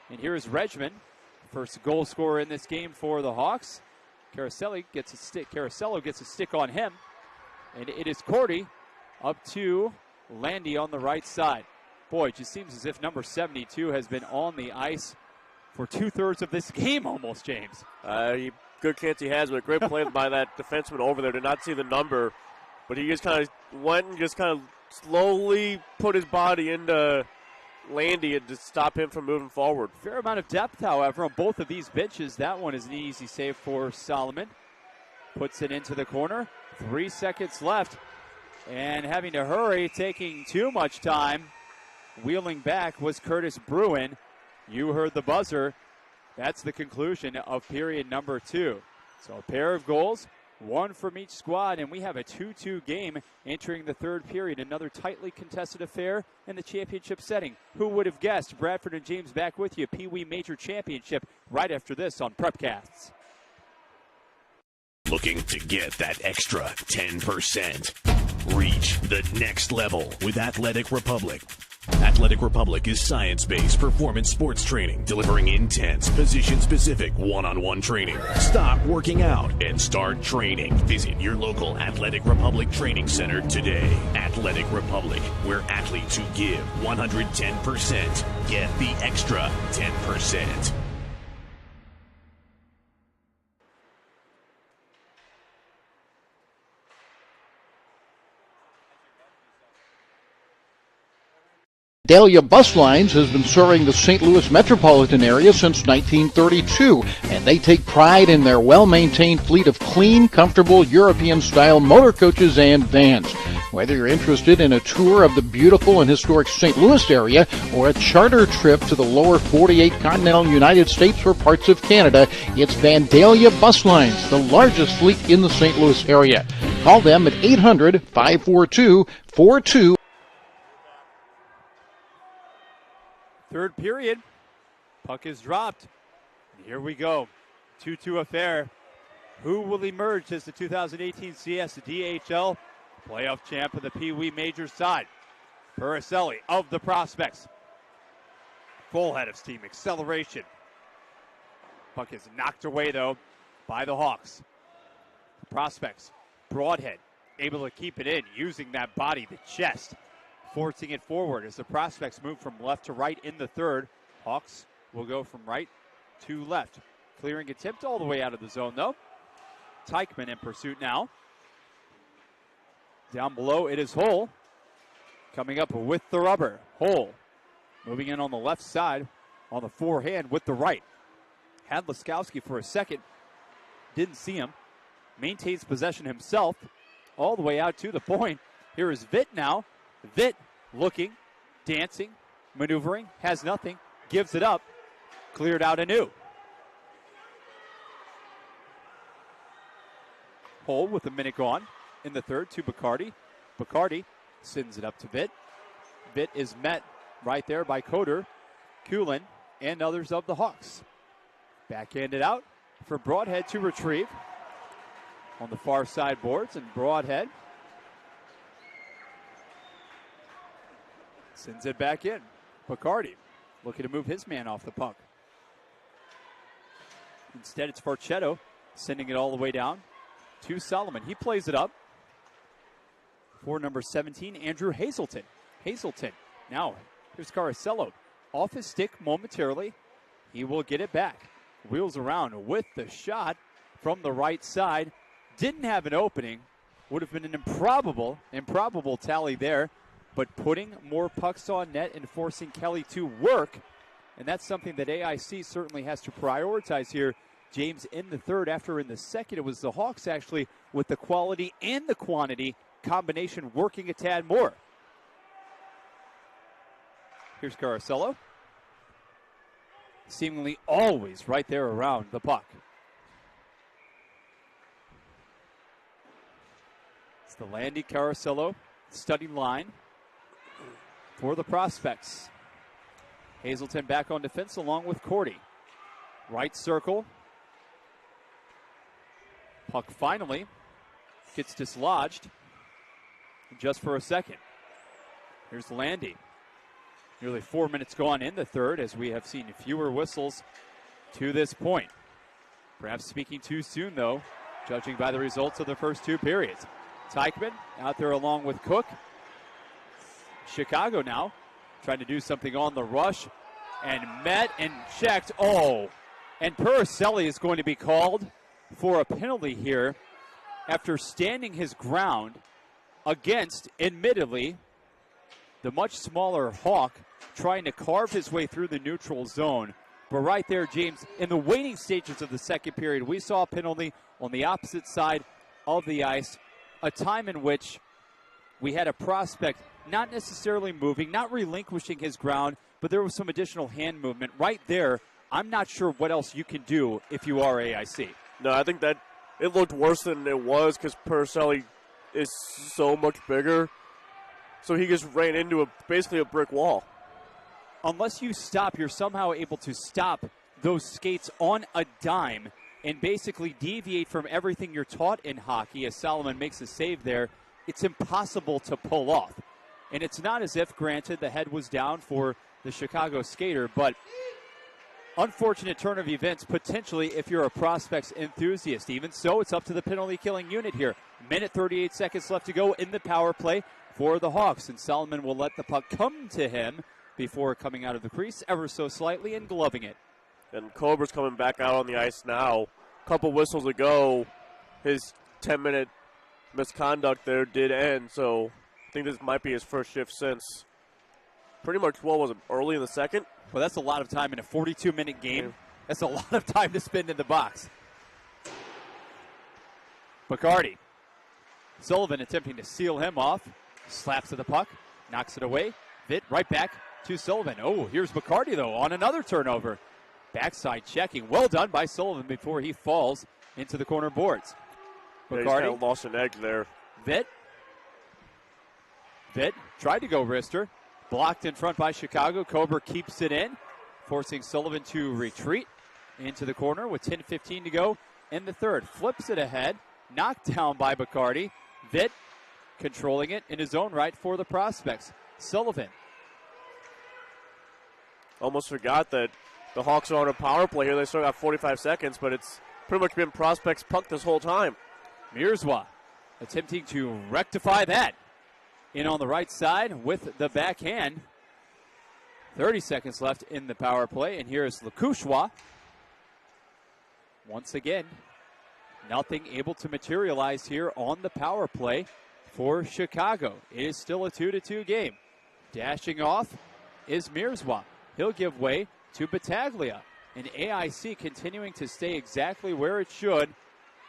And here is Regman, first goal scorer in this game for the Hawks. Carasello gets a stick on him. And it is Cordy up to Landy on the right side. Boy, it just seems as if number 72 has been on the ice for 2/3 of this game almost, James. Good chance he has, but a great play by that defenseman over there. Did not see the number, but he just kind of went and just kind of slowly put his body into Landy and to stop him from moving forward. Fair amount of depth, however, on both of these benches. That one is an easy save for Solomon. Puts it into the corner. 3 seconds left. And having to hurry, taking too much time. Wheeling back was Curtis Bruin. You heard the buzzer. That's the conclusion of period number 2. So a pair of goals, 1 from each squad, and we have a 2-2 game entering the third period. Another tightly contested affair in the championship setting. Who would have guessed? Bradford and James back with you. Pee Wee Major Championship right after this on Prepcasts. Looking to get that extra 10%. Reach the next level with Athletic Republic. Athletic Republic is science-based performance sports training, delivering intense, position-specific, one-on-one training. Stop working out and start training. Visit your local Athletic Republic training center today. Athletic Republic, where athletes who give 110% get the extra 10%. Dahlia Bus Lines has been serving the St. Louis metropolitan area since 1932, and they take pride in their well-maintained fleet of clean, comfortable, European-style motor coaches and vans. Whether you're interested in a tour of the beautiful and historic St. Louis area or a charter trip to the lower 48 continental United States or parts of Canada, it's Vandalia Bus Lines, the largest fleet in the St. Louis area. Call them at 800-542-42. Third period. Puck is dropped. And here we go. 2-2 affair. Who will emerge as the 2018 CSDHL playoff champ of the Pee Wee Major side? Purcell of the Prospects. Full head of steam. Acceleration. Puck is knocked away, though, by the Hawks. The Prospects. Broadhead. able to keep it in, using that body, the chest, forcing it forward as the prospects move from left to right in the third. Hawks will go from right to left. Clearing a tip all the way out of the zone, though. Teichman in pursuit now. Down below, it is Hull. Coming up with the rubber. Hull moving in on the left side on the forehand with the right. Had Laskowski for a second. Didn't see him. Maintains possession himself all the way out to the point. Here is Vitt now. Vitt looking, dancing, maneuvering, has nothing, gives it up, cleared out anew. Hull with a minute gone in the third to Bacardi. Bacardi sends it up to Vitt. Vitt is met right there by Coder, Kulin, and others of the Hawks. Backhanded out for Broadhead to retrieve on the far side boards, and Broadhead sends it back in. Bacardi looking to move his man off the puck. Instead, it's Farchetto sending it all the way down to Solomon. He plays it up for number 17, Andrew Hazelton. Hazelton. Now, here's Caracello. Off his stick momentarily. He will get it back. Wheels around with the shot from the right side. Didn't have an opening. Would have been an improbable tally there. But putting more pucks on net and forcing Kelly to work. And that's something that AIC certainly has to prioritize here. James in the third. After in the second, it was the Hawks actually with the quality and the quantity combination working a tad more. Here's Caracello. Seemingly always right there around the puck. It's the Landy Caracello study line for the prospects. Hazelton back on defense along with Cordy. Right circle. Puck finally gets dislodged just for a second. Here's Landy. Nearly 4 minutes gone in the third as we have seen fewer whistles to this point. Perhaps speaking too soon, though, judging by the results of the first two periods. Teichman out there along with Cook. Chicago now trying to do something on the rush and met and checked. Oh, and Puricelli is going to be called for a penalty here after standing his ground against, admittedly, the much smaller Hawk trying to carve his way through the neutral zone. But right there, James, in the waiting stages of the second period, we saw a penalty on the opposite side of the ice, a time in which we had a prospect not necessarily moving, not relinquishing his ground, but there was some additional hand movement. Right there, I'm not sure what else you can do if you are AIC. No, I think that it looked worse than it was because Puricelli is so much bigger. So he just ran into basically a brick wall. Unless you stop, you're somehow able to stop those skates on a dime and basically deviate from everything you're taught in hockey. As Solomon makes a save there, it's impossible to pull off. And it's not as if, granted, the head was down for the Chicago skater, but unfortunate turn of events potentially if you're a prospects enthusiast. Even so, it's up to the penalty-killing unit here. Minute 38 seconds left to go in the power play for the Hawks, and Solomon will let the puck come to him before coming out of the crease ever so slightly and gloving it. And Cobra's coming back out on the ice now. A couple whistles ago, his 10-minute misconduct there did end, so I think this might be his first shift since pretty much, was it early in the second? Well, that's a lot of time in a 42-minute game. Yeah. That's a lot of time to spend in the box. Bacardi. Sullivan attempting to seal him off. Slaps at the puck. Knocks it away. Vitt right back to Sullivan. Oh, here's Bacardi, though, on another turnover. Backside checking. Well done by Sullivan before he falls into the corner boards. Bacardi. Yeah, he's kind of lost an edge there. Vitt tried to go wrister. Blocked in front by Chicago. Cobra keeps it in, forcing Sullivan to retreat into the corner with 10:15 to go in the third. Flips it ahead. Knocked down by Bacardi. Vitt controlling it in his own right for the prospects. Sullivan. Almost forgot that the Hawks are on a power play here. They still got 45 seconds, but it's pretty much been prospects puck this whole time. Mirzwa attempting to rectify that. In on the right side with the backhand. 30 seconds left in the power play, and here is Lakushwa. Once again, nothing able to materialize here on the power play for Chicago. It is still a 2-2 game. Dashing off is Mirzwa. He'll give way to Battaglia. And AIC continuing to stay exactly where it should,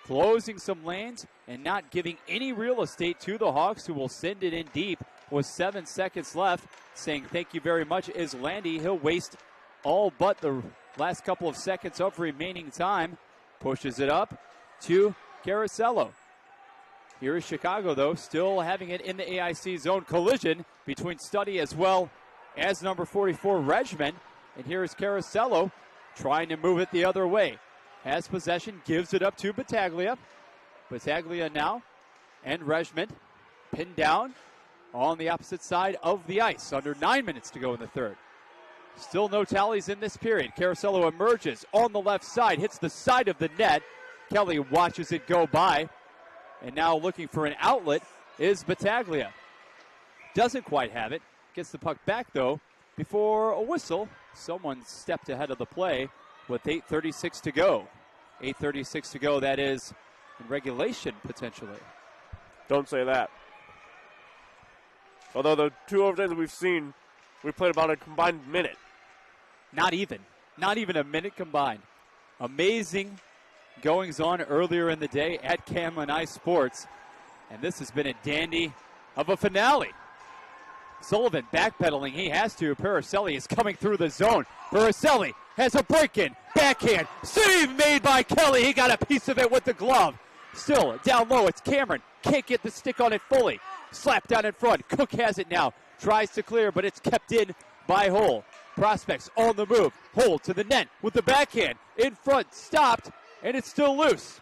closing some lanes and not giving any real estate to the Hawks, who will send it in deep with 7 seconds left. Saying thank you very much is Landy. He'll waste all but the last couple of seconds of remaining time. Pushes it up to Caracello. Here is Chicago, though, still having it in the AIC zone. Collision between Study as well as number 44, Regiment. And here is Caracello trying to move it the other way. Has possession, gives it up to Battaglia. Battaglia now and Regiment pinned down on the opposite side of the ice. Under 9 minutes to go in the third. Still no tallies in this period. Caracello emerges on the left side, hits the side of the net. Kelly watches it go by. And now looking for an outlet is Battaglia. Doesn't quite have it. Gets the puck back, though, before a whistle. Someone stepped ahead of the play with 8:36 to go. 8:36 to go, that is in regulation, potentially. Don't say that. Although the two overtimes we've seen, we played about a combined minute. Not even a minute combined. Amazing goings on earlier in the day at Camlin Ice Sports. And this has been a dandy of a finale. Sullivan backpedaling, he has to. Paracelli is coming through the zone. Paracelli has a break-in, backhand, save made by Kelly. He got a piece of it with the glove. Still down low, it's Cameron. Can't get the stick on it fully. Slap down in front. Cook has it now. Tries to clear, but it's kept in by Hull. Prospects on the move. Hull to the net with the backhand. In front, stopped, and it's still loose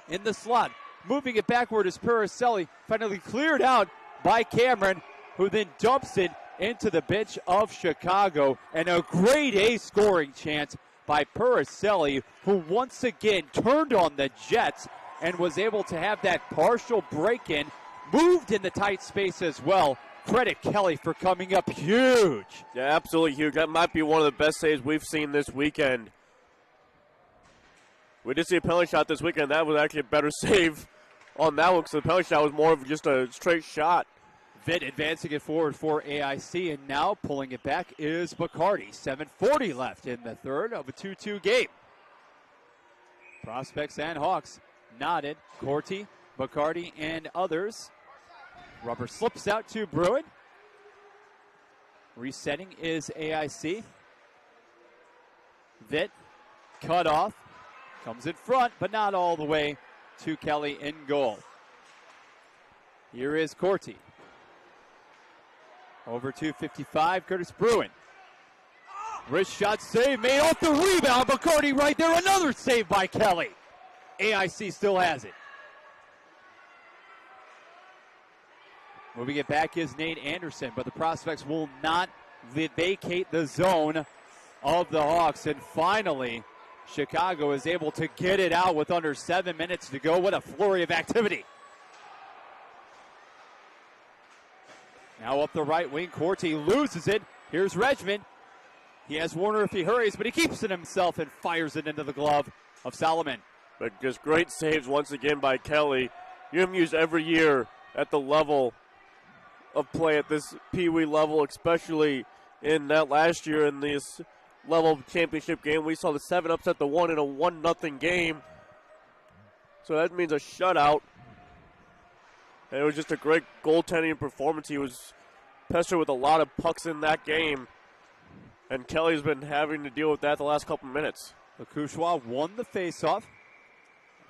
in the slot. Moving it backward is Paracelli. Finally cleared out by Cameron, who then dumps it into the bench of Chicago. And a grade A scoring chance by Paracelli, who once again turned on the Jets and was able to have that partial break-in. Moved in the tight space as well. Credit Kelly for coming up huge. Yeah, absolutely huge. That might be one of the best saves we've seen this weekend. We did see a penalty shot this weekend. That was actually a better save on that one, because the penalty shot was more of just a straight shot. Vitt advancing it forward for AIC, and now pulling it back is Bacardi. 7:40 left in the third of a 2-2 game. Prospects and Hawks nodded. Corti, Bacardi, and others. Rubber slips out to Bruin. Resetting is AIC. Vitt cut off. Comes in front, but not all the way to Kelly in goal. Here is Corti. Over to 55, Curtis Bruin. Wrist shot save made off the rebound. Bacardi right there. Another save by Kelly. AIC still has it. Moving it back is Nate Anderson, but the Prospects will not vacate the zone of the Hawks. And finally, Chicago is able to get it out with under 7 minutes to go. What a flurry of activity. Now up the right wing, Corti loses it. Here's Regiment. He has Warner if he hurries, but he keeps it himself and fires it into the glove of Solomon. But just great saves once again by Kelly. You have him used every year at the level of play at this Pee Wee level, especially in that last year in this level championship game. We saw the 7 upset the 1 in a 1-0 game. So that means a shutout. And it was just a great goaltending performance. He was pestered with a lot of pucks in that game. And Kelly's been having to deal with that the last couple minutes. Lakushwa won the faceoff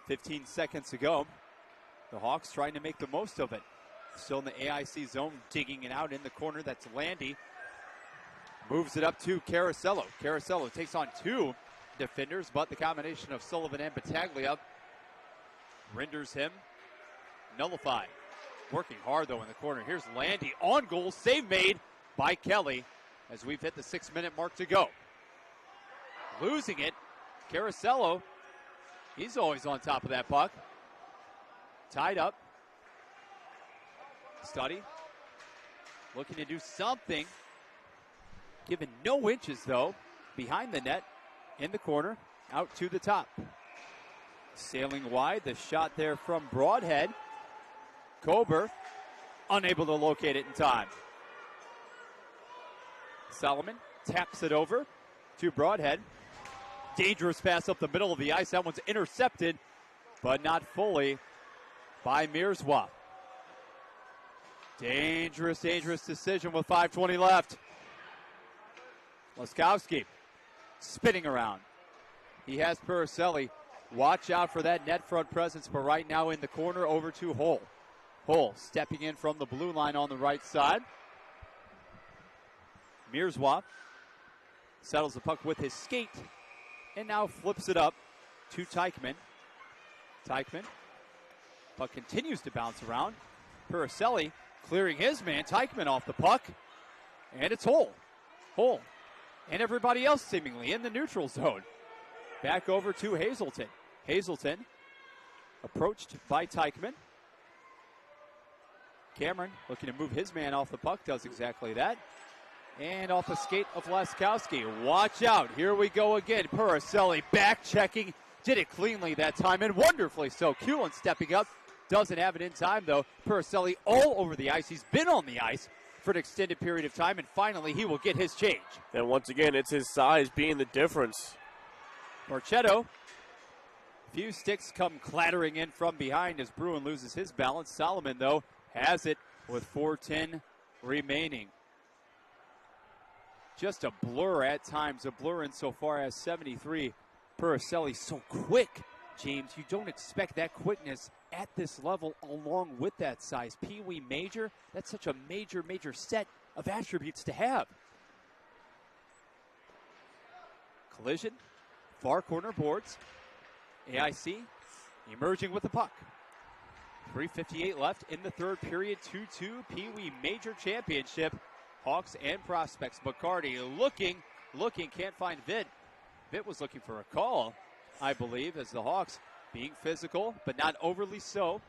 15 seconds ago. The Hawks trying to make the most of it. Still in the AIC zone, digging it out in the corner. That's Landy. Moves it up to Caracello. Caracello takes on 2 defenders, but the combination of Sullivan and Battaglia renders him nullified. Working hard, though, in the corner. Here's Landy on goal. Save made by Kelly as we've hit the 6-minute mark to go. Losing it. Caracello, he's always on top of that puck. Tied up. Study looking to do something. Given no inches, though, behind the net, in the corner, out to the top. Sailing wide, the shot there from Broadhead. Kober, unable to locate it in time. Solomon taps it over to Broadhead. Dangerous pass up the middle of the ice. That one's intercepted, but not fully by Mirzwa. Dangerous decision with 5:20 left. Laskowski spinning around. He has Puricelli. Watch out for that net front presence, but right now in the corner over to Hull. Hull stepping in from the blue line on the right side. Mirzwa settles the puck with his skate and now flips it up to Teichman. Teichman. Puck continues to bounce around. Puricelli clearing his man. Teichman off the puck. And it's Hull. Hull. And everybody else seemingly in the neutral zone. Back over to Hazelton. Hazelton approached by Teichman. Cameron looking to move his man off the puck. Does exactly that. And off the skate of Laskowski. Watch out. Here we go again. Puricelli back checking. Did it cleanly that time and wonderfully so. Kuhlen stepping up. Doesn't have it in time though. Puricelli all over the ice. He's been on the ice for an extended period of time, and finally he will get his change. And once again, it's his size being the difference. Marchetto. Few sticks come clattering in from behind as Bruin loses his balance. Solomon, though, has it with 4:10 remaining. Just a blur at times, a blur insofar as 73. Puricelli so quick, James. You don't expect that quickness at this level along with that size. Pee-wee major, that's such a major set of attributes to have. Collision, far corner boards. AIC emerging with the puck. 3:58 left in the third period. 2-2 Pee-wee Major Championship. Hawks and Prospects. McCarty looking, can't find Vitt. Vitt was looking for a call, I believe, as the Hawks being physical, but not overly so.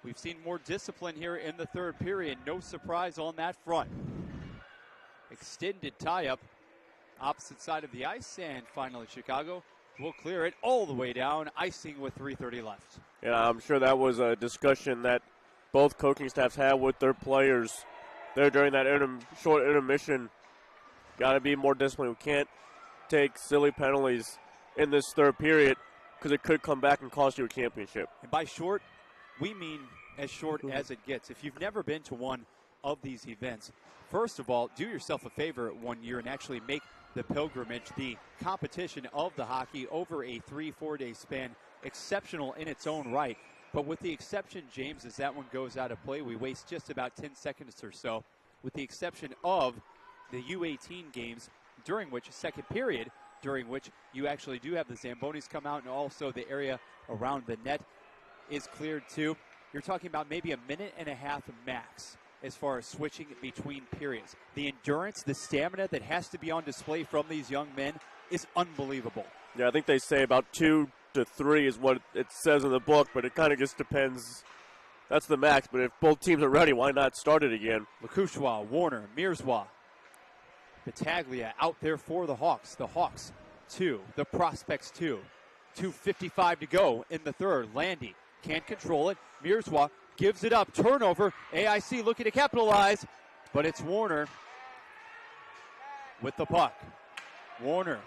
We've seen more discipline here in the third period. No surprise on that front. Extended tie-up, opposite side of the ice, and finally Chicago will clear it all the way down, icing with 3:30 left. Yeah, I'm sure that was a discussion that both coaching staffs had with their players there during that short intermission. Got to be more disciplined. We can't take silly penalties in this third period because it could come back and cost you a championship. And by short, we mean as short as it gets. If you've never been to one of these events, first of all, do yourself a favor one year and actually make the pilgrimage, the competition of the hockey over a 3-4 day span, exceptional in its own right. But with the exception, James, as that one goes out of play, we waste just about 10 seconds or so, with the exception of the U18 games, during which, second period, during which you actually do have the Zambonis come out and also the area around the net is cleared too. You're talking about maybe a minute and a half max as far as switching between periods. The endurance, the stamina that has to be on display from these young men is unbelievable. Yeah, I think they say about 2 to 3 is what it says in the book, but it kind of just depends. That's the max, but if both teams are ready, why not start it again? Lakushwa, Warner, Mirzwa, Battaglia out there for the Hawks. The Hawks 2, the Prospects 2. 2:55 to go in the third. Landy can't control it. Mirzwa gives it up. Turnover. AIC looking to capitalize, but it's Warner with the puck. Warner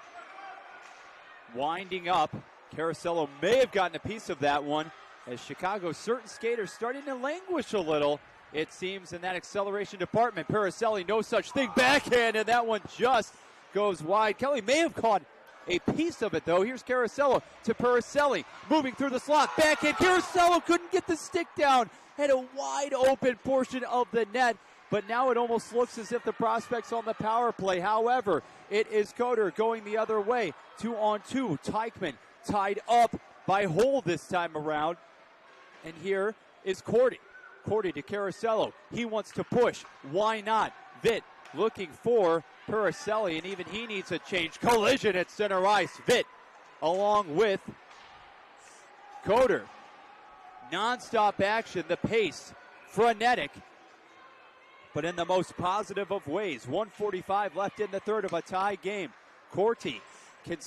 winding up. Carosello may have gotten a piece of that one as Chicago's certain skaters starting to languish a little, it seems, in that acceleration department. Puricelli, no such thing. Backhand, and that one just goes wide. Kelly may have caught a piece of it, though. Here's Carosello to Puricelli, moving through the slot. Backhand. Carosello couldn't get the stick down. Had a wide open portion of the net, but now it almost looks as if the Prospects on the power play. However, it is Coder going the other way. 2-on-2. Teichman tied up by Hull this time around. And here is Cordy. Cordy to Carosello. He wants to push. Why not? Vitt looking for Puricelli, and even he needs a change. Collision at center ice. Vitt along with Coder. Non-stop action. The pace frenetic, but in the most positive of ways. 1:45 left in the third of a tie game. Corti, can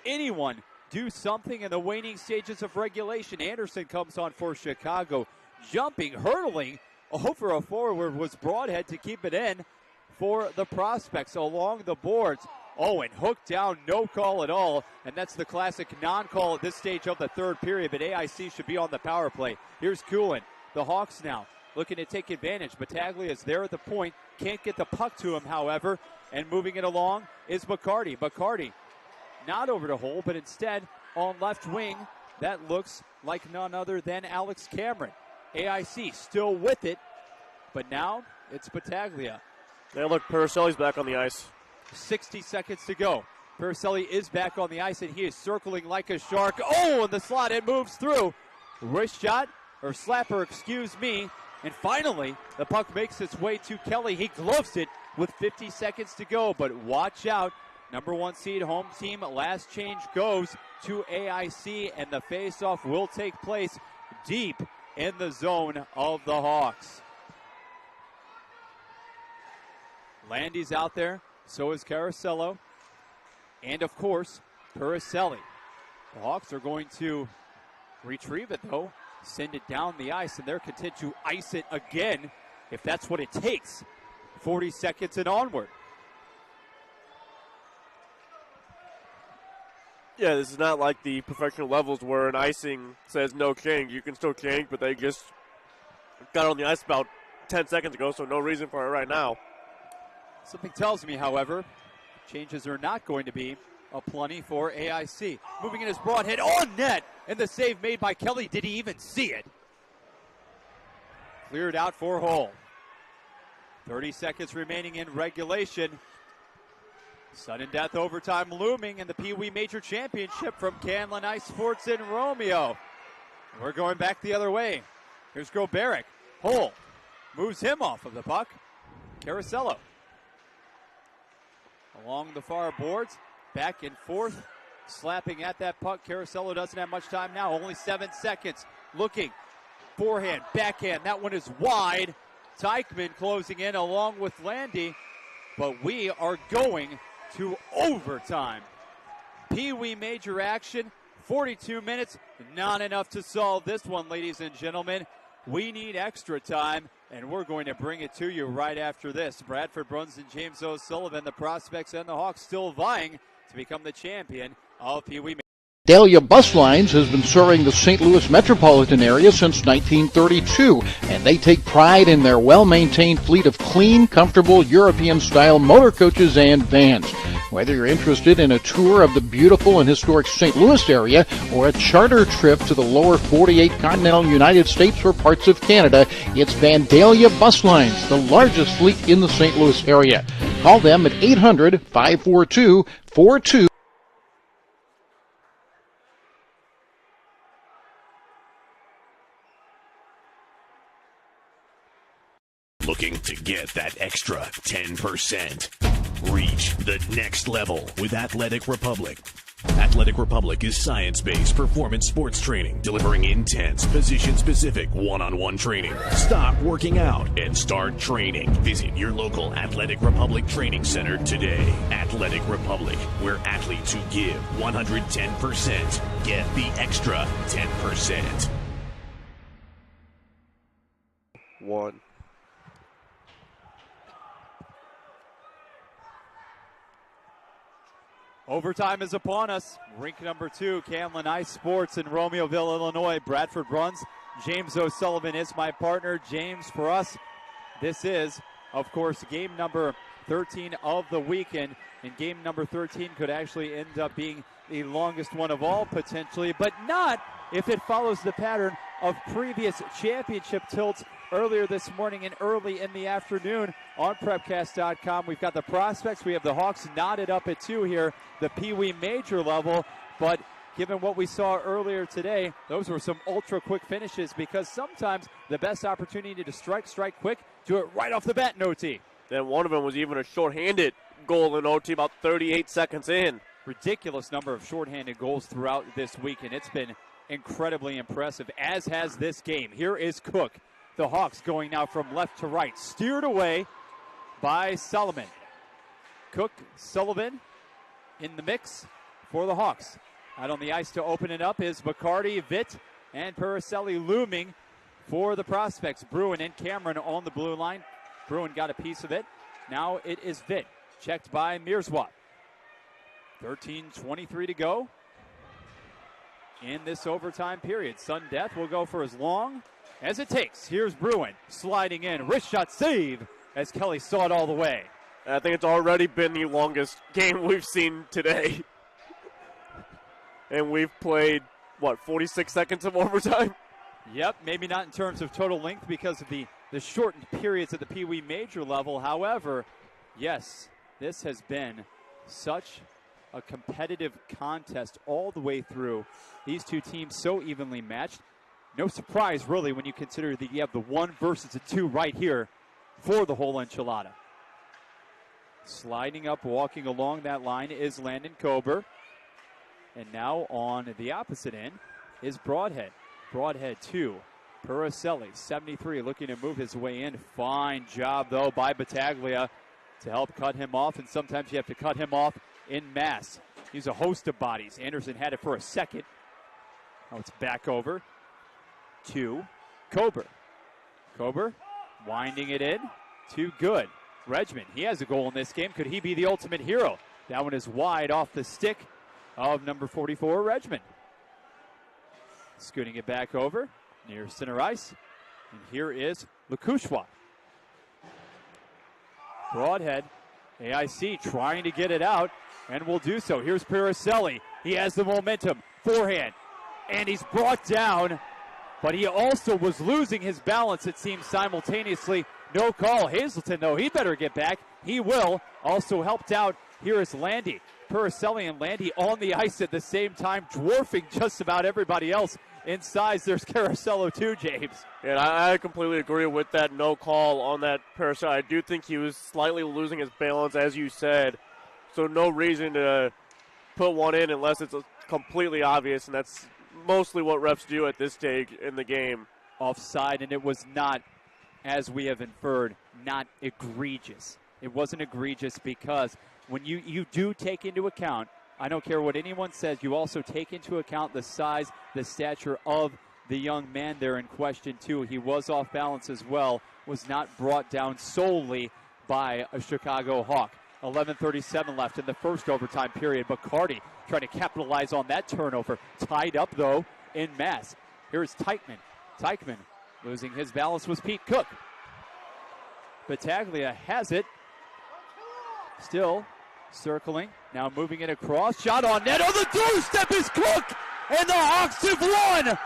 anyone do something in the waning stages of regulation? Anderson comes on for Chicago. Jumping, hurdling over a forward was Broadhead to keep it in for the Prospects along the boards. Oh, and hooked down, no call at all. And that's the classic non-call at this stage of the third period, but AIC should be on the power play. Here's Coolin. The Hawks now looking to take advantage. Battaglia is there at the point. Can't get the puck to him, however. And moving it along is McCarty. McCarty not over to hole, but instead on left wing. That looks like none other than Alex Cameron. AIC still with it, but now it's Battaglia. Yeah, look, Paracelli's back on the ice. 60 seconds to go. Paracelli is back on the ice, and he is circling like a shark. Oh, in the slot, it moves through. Wrist shot, or slapper, excuse me. And finally, the puck makes its way to Kelly. He gloves it with 50 seconds to go, but watch out. Number 1 seed home team, last change goes to AIC, and the faceoff will take place deep in the zone of the Hawks. Landy's out there. So is Caracello. And, of course, Paracelli. The Hawks are going to retrieve it, though, send it down the ice, and they're content to ice it again if that's what it takes. 40 seconds and onward. Yeah, this is not like the professional levels where an icing says no change. You can still change, but they just got on the ice about 10 seconds ago, so no reason for it right now. Something tells me, however, changes are not going to be aplenty for AIC. Moving in his Broadhead on net, and the save made by Kelly. Did he even see it? Cleared out for Hull. 30 seconds remaining in regulation. Sudden death overtime looming in the Pee Wee Major Championship from Canlan Ice Sports in Romeo. We're going back the other way. Here's Groberic. Hull moves him off of the puck. Caracello along the far boards, back and forth, slapping at that puck. Caracello doesn't have much time now, only 7 seconds. Looking, forehand, backhand, that one is wide. Teichman closing in along with Landy, but we are going to overtime. Pee Wee Major action, 42 minutes, not enough to solve this one, ladies and gentlemen. We need extra time, and we're going to bring it to you right after this. Bradford Brunson, James O'Sullivan, the Prospects, and the Hawks still vying to become the champion of Pee Wee. Dahlia Bus Lines has been serving the St. Louis metropolitan area since 1932, and they take pride in their well-maintained fleet of clean, comfortable, European-style motor coaches and vans. Whether you're interested in a tour of the beautiful and historic St. Louis area or a charter trip to the lower 48 continental United States or parts of Canada, it's Vandalia Bus Lines, the largest fleet in the St. Louis area. Call them at 800-542-42. Looking to get that extra 10%? Reach the next level with Athletic Republic. Athletic Republic is science-based performance sports training, delivering intense, position-specific one-on-one training. Stop working out and start training. Visit your local Athletic Republic training center today. Athletic Republic, where athletes who give 110% get the extra 10%. One. Overtime is upon us. Rink number 2, Canlan Ice Sports in Romeoville, Illinois. Bradford Bruns. James O'Sullivan is my partner. James, for us, this is, of course, game number 13 of the weekend. And game number 13 could actually end up being the longest one of all, potentially, but not if it follows the pattern of previous championship tilts earlier this morning and early in the afternoon on Prepcast.com. We've got the Prospects. We have the Hawks knotted up at 2 here, the Pee Wee Major level. But given what we saw earlier today, those were some ultra-quick finishes because sometimes the best opportunity to strike quick, do it right off the bat in OT. Then one of them was even a shorthanded goal in OT about 38 seconds in. Ridiculous number of shorthanded goals throughout this week, and it's been incredibly impressive, as has this game. Here is Cook The Hawks going now from left to right. Steered away by Solomon. Cook, Sullivan in the mix for the Hawks. Out on the ice to open it up is McCarty, Vitt, and Paracelli looming for the prospects. Bruin and Cameron on the blue line. Bruin got a piece of it. Now it is Vitt, checked by Mearswap. 13:23 to go in this overtime period. Sudden death will go for as long as it takes. Here's Bruin sliding in. Wrist shot save as Kelly saw it all the way. I think it's already been the longest game we've seen today. And we've played, 46 seconds of overtime? Yep, maybe not in terms of total length because of the shortened periods at the Pee Wee Major level. However, yes, this has been such a competitive contest all the way through. These two teams so evenly matched. No surprise, really, when you consider that you have the 1 versus a 2 right here for the whole enchilada. Sliding up, walking along that line is Landon Kober. And now on the opposite end is Broadhead. Broadhead 2. Paracelli, 73, looking to move his way in. Fine job, though, by Battaglia to help cut him off. And sometimes you have to cut him off in mass. He's a host of bodies. Anderson had it for a second. Now it's back over to Kober. Kober winding it in. Too good. Regman, he has a goal in this game. Could he be the ultimate hero? That one is wide off the stick of number 44, Regman. Scooting it back over near center ice. And here is Lakushwa. Broadhead, AIC trying to get it out, and will do so. Here's Paracelli. He has the momentum. Forehand. And he's brought down, but he also was losing his balance, it seems, simultaneously. No call. Hazelton, though, he better get back. He will. Also helped out. Here is Landy. Paracelli and Landy on the ice at the same time, dwarfing just about everybody else in size. There's Caracello too, James. Yeah, I completely agree with that no call on that Paracelli. I do think he was slightly losing his balance, as you said. So no reason to put one in unless it's completely obvious, and that's mostly what refs do at this stage in the game. Offside, and it was not, as we have inferred, not egregious. It wasn't egregious because when you do take into account, I don't care what anyone says, you also take into account the size, the stature of the young man there in question too. He was off balance as well, was not brought down solely by a Chicago Hawk. 11:37 left in the first overtime period. McCarty trying to capitalize on that turnover. Tied up, though, in mass. Here's Teichman. Teichman losing his balance was Pete Cook. Battaglia has it. Still circling. Now moving it across. Shot on net. Oh, the doorstep is Cook! And the Hawks have won!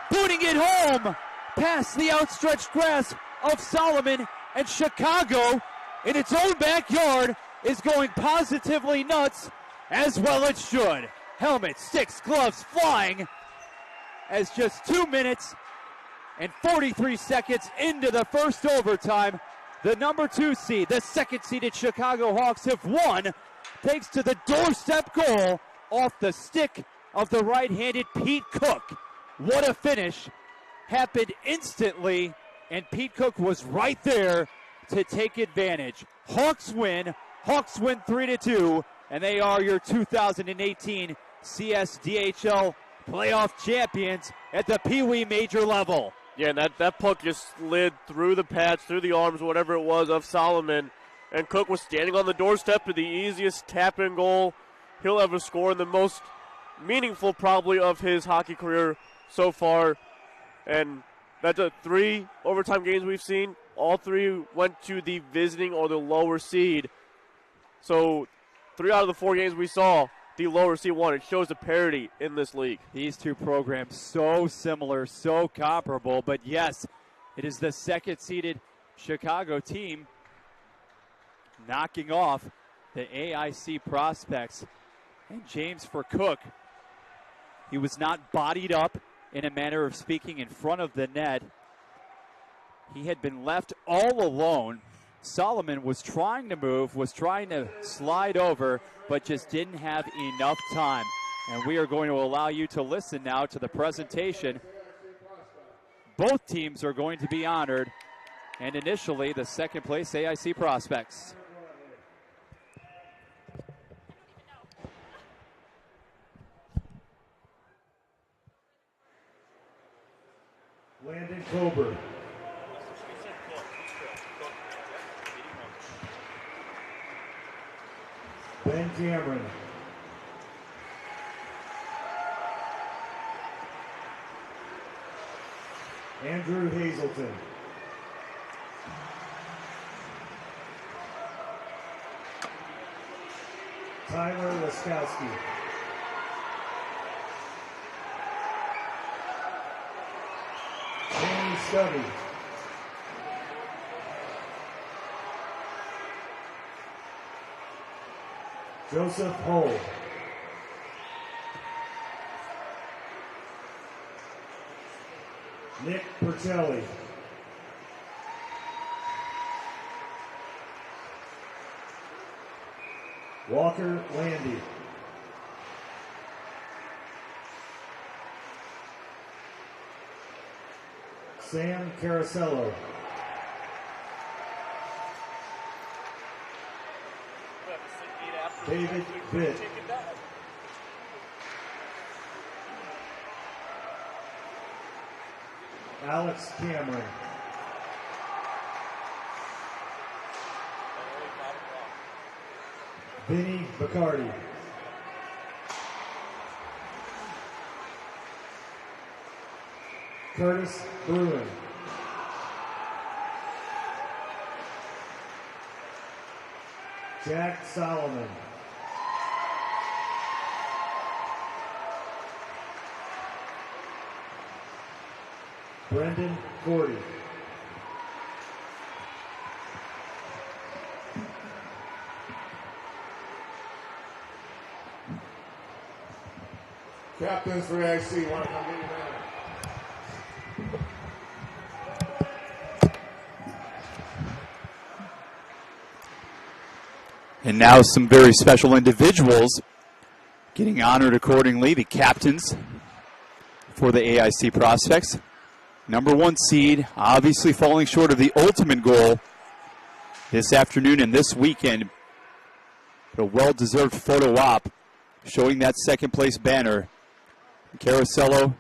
Booting it home past the outstretched grasp of Solomon. And Chicago, in its own backyard, is going positively nuts, as well it should. Helmet, sticks, gloves flying as just 2 minutes and 43 seconds into the first overtime. The number 2 seed, the second-seeded Chicago Hawks have won thanks to the doorstep goal off the stick of the right-handed Pete Cook. What a finish. Happened instantly, and Pete Cook was right there to take advantage. Hawks win 3-2, and they are your 2018 CSDHL playoff champions at the Pee Wee Major level. Yeah, and that puck just slid through the pads, through the arms, whatever it was, of Solomon. And Cook was standing on the doorstep of the easiest tap-in goal he'll ever score, and the most meaningful probably of his hockey career so far. And that's 3 overtime games we've seen. All 3 went to the visiting or the lower seed. So 3 out of the 4 games we saw, the lower seed won. It shows the parity in this league. These two programs so similar, so comparable. But yes, it is the second-seeded Chicago team knocking off the AIC prospects. And James, for Cook, he was not bodied up in a manner of speaking in front of the net. He had been left all alone. Solomon was trying to move, was trying to slide over, but just didn't have enough time. And we are going to allow you to listen now to the presentation both teams are going to be honored, and initially the second place AIC prospects. Landon Kober. Ben Cameron. Andrew Hazelton. Tyler Laskowski. Danny Stubby. Joseph Hull. Nick Percelli. Walker Landy. Sam Carasello. David Bitt. Alex Cameron. Vinny Bacardi. Curtis Bruin. Jack Solomon. Brendan Gordy. Captains for AIC, want to come get your banner. And now some very special individuals getting honored accordingly. The captains for the AIC prospects. Number 1 seed, obviously falling short of the ultimate goal this afternoon and this weekend. But a well-deserved photo op showing that second place banner. Carasello,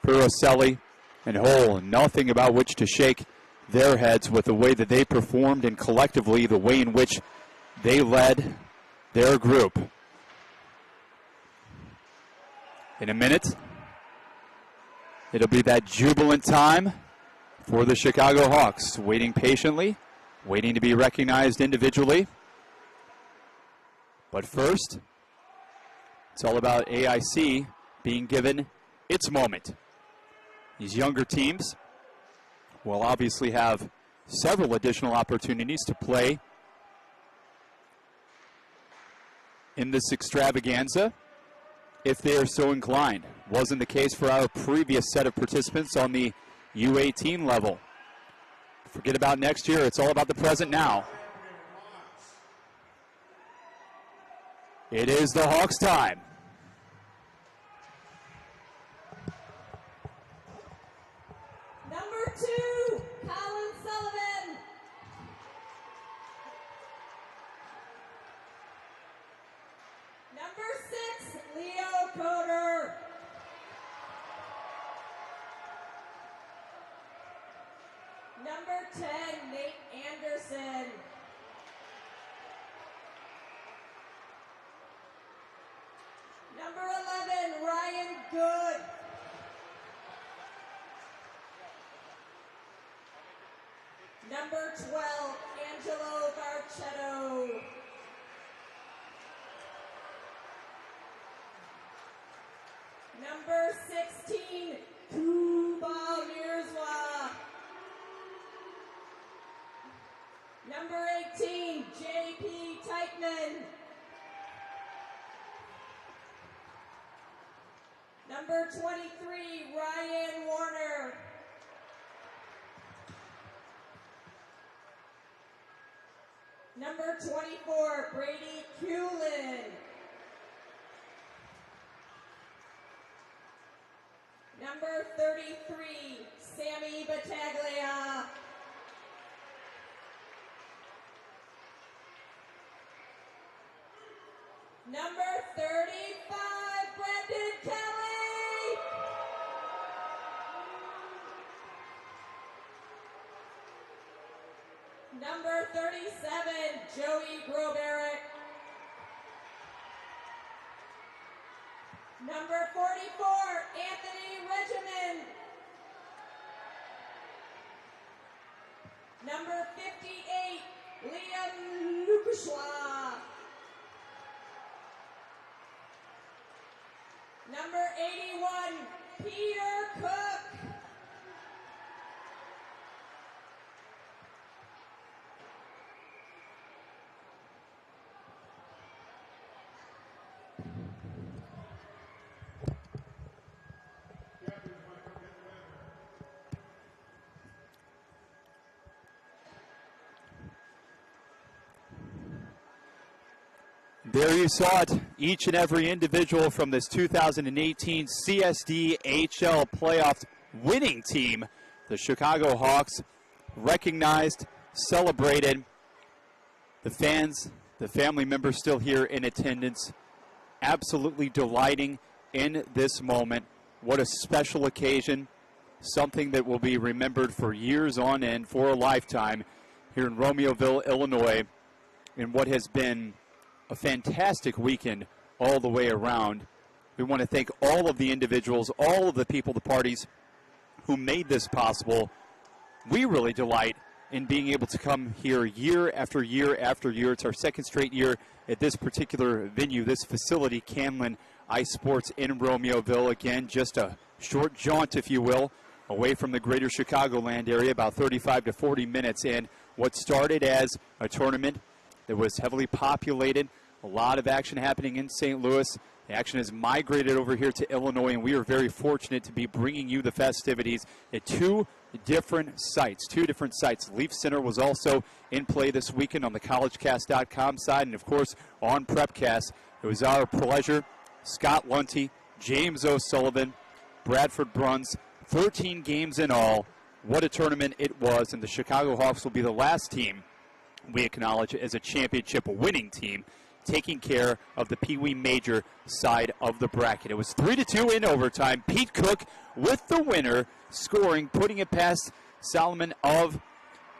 Peroselli, and Hull, nothing about which to shake their heads with the way that they performed and collectively the way in which they led their group. In a minute, it'll be that jubilant time for the Chicago Hawks, waiting patiently, waiting to be recognized individually. But first, it's all about AIC being given its moment. These younger teams will obviously have several additional opportunities to play in this extravaganza if they are so inclined. Wasn't the case for our previous set of participants on the U18 level. Forget about next year. It's all about the present now. It is the Hawks' time. Number 2, Colin Sullivan. Number 6, Leo Coder. Number 10, Nate Anderson. Number 11, Ryan Good. Number 12, Angelo Barchetto. Number 16, Kuba Mirzwa. Number 18, J.P. Teichman. Number 23, Ryan Warner. Number 24, Brady Kulin. Number 33, Sammy Number 35, Brendan Kelly. Number 37, Joey Groberick. Number 44, Anthony Regimen. Number 58, Liam Lukashwa. Number 81, Peter Cook. There you saw it, each and every individual from this 2018 CSDHL playoff winning team, the Chicago Hawks, recognized, celebrated. The fans, the family members still here in attendance, absolutely delighting in this moment. What a special occasion, something that will be remembered for years on end, for a lifetime, here in Romeoville, Illinois, in what has been a fantastic weekend all the way around. We want to thank all of the individuals, all of the people, the parties who made this possible. We really delight in being able to come here year after year after year. It's our second straight year at this particular venue, this facility, Camlin Ice Sports in Romeoville. Again, just a short jaunt, if you will, away from the greater Chicagoland area, about 35 to 40 minutes. And what started as a tournament that was heavily populated, a lot of action happening in St. Louis. The action has migrated over here to Illinois, and we are very fortunate to be bringing you the festivities at two different sites. Leaf Center was also in play this weekend on the collegecast.com side, and of course on PrepCast. It was our pleasure. Scott Lunty, James O'Sullivan, Bradford Bruns, 13 games in all. What a tournament it was, and the Chicago Hawks will be the last team we acknowledge as a championship winning team, taking care of the Pee Wee Major side of the bracket. It was 3-2 in overtime. Pete Cook with the winner, scoring, putting it past Solomon of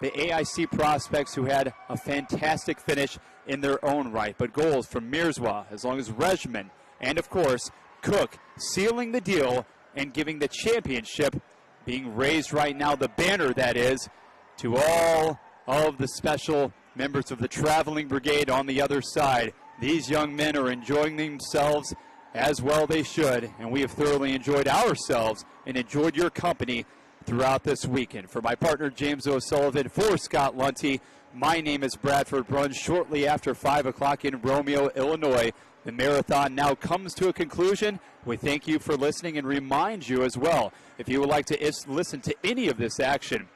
the AIC Prospects, who had a fantastic finish in their own right. But goals from Mirzwa, as long as Regman, and of course Cook, sealing the deal and giving the championship, being raised right now, the banner that is, to all of the special members of the traveling brigade on the other side. These young men are enjoying themselves, as well they should, and we have thoroughly enjoyed ourselves and enjoyed your company throughout this weekend. For my partner James O'Sullivan, for Scott Lunty, my name is Bradford Bruns. Shortly after 5 o'clock in Romeo, Illinois, the marathon now comes to a conclusion. We thank you for listening and remind you as well, if you would like to listen to any of this action,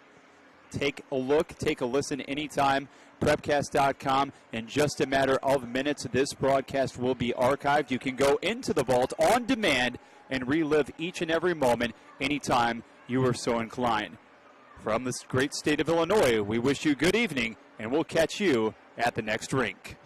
take a look, take a listen anytime. Prepcast.com. In just a matter of minutes, this broadcast will be archived. You can go into the vault on demand and relive each and every moment anytime you are so inclined. From this great state of Illinois, we wish you good evening, and we'll catch you at the next rink.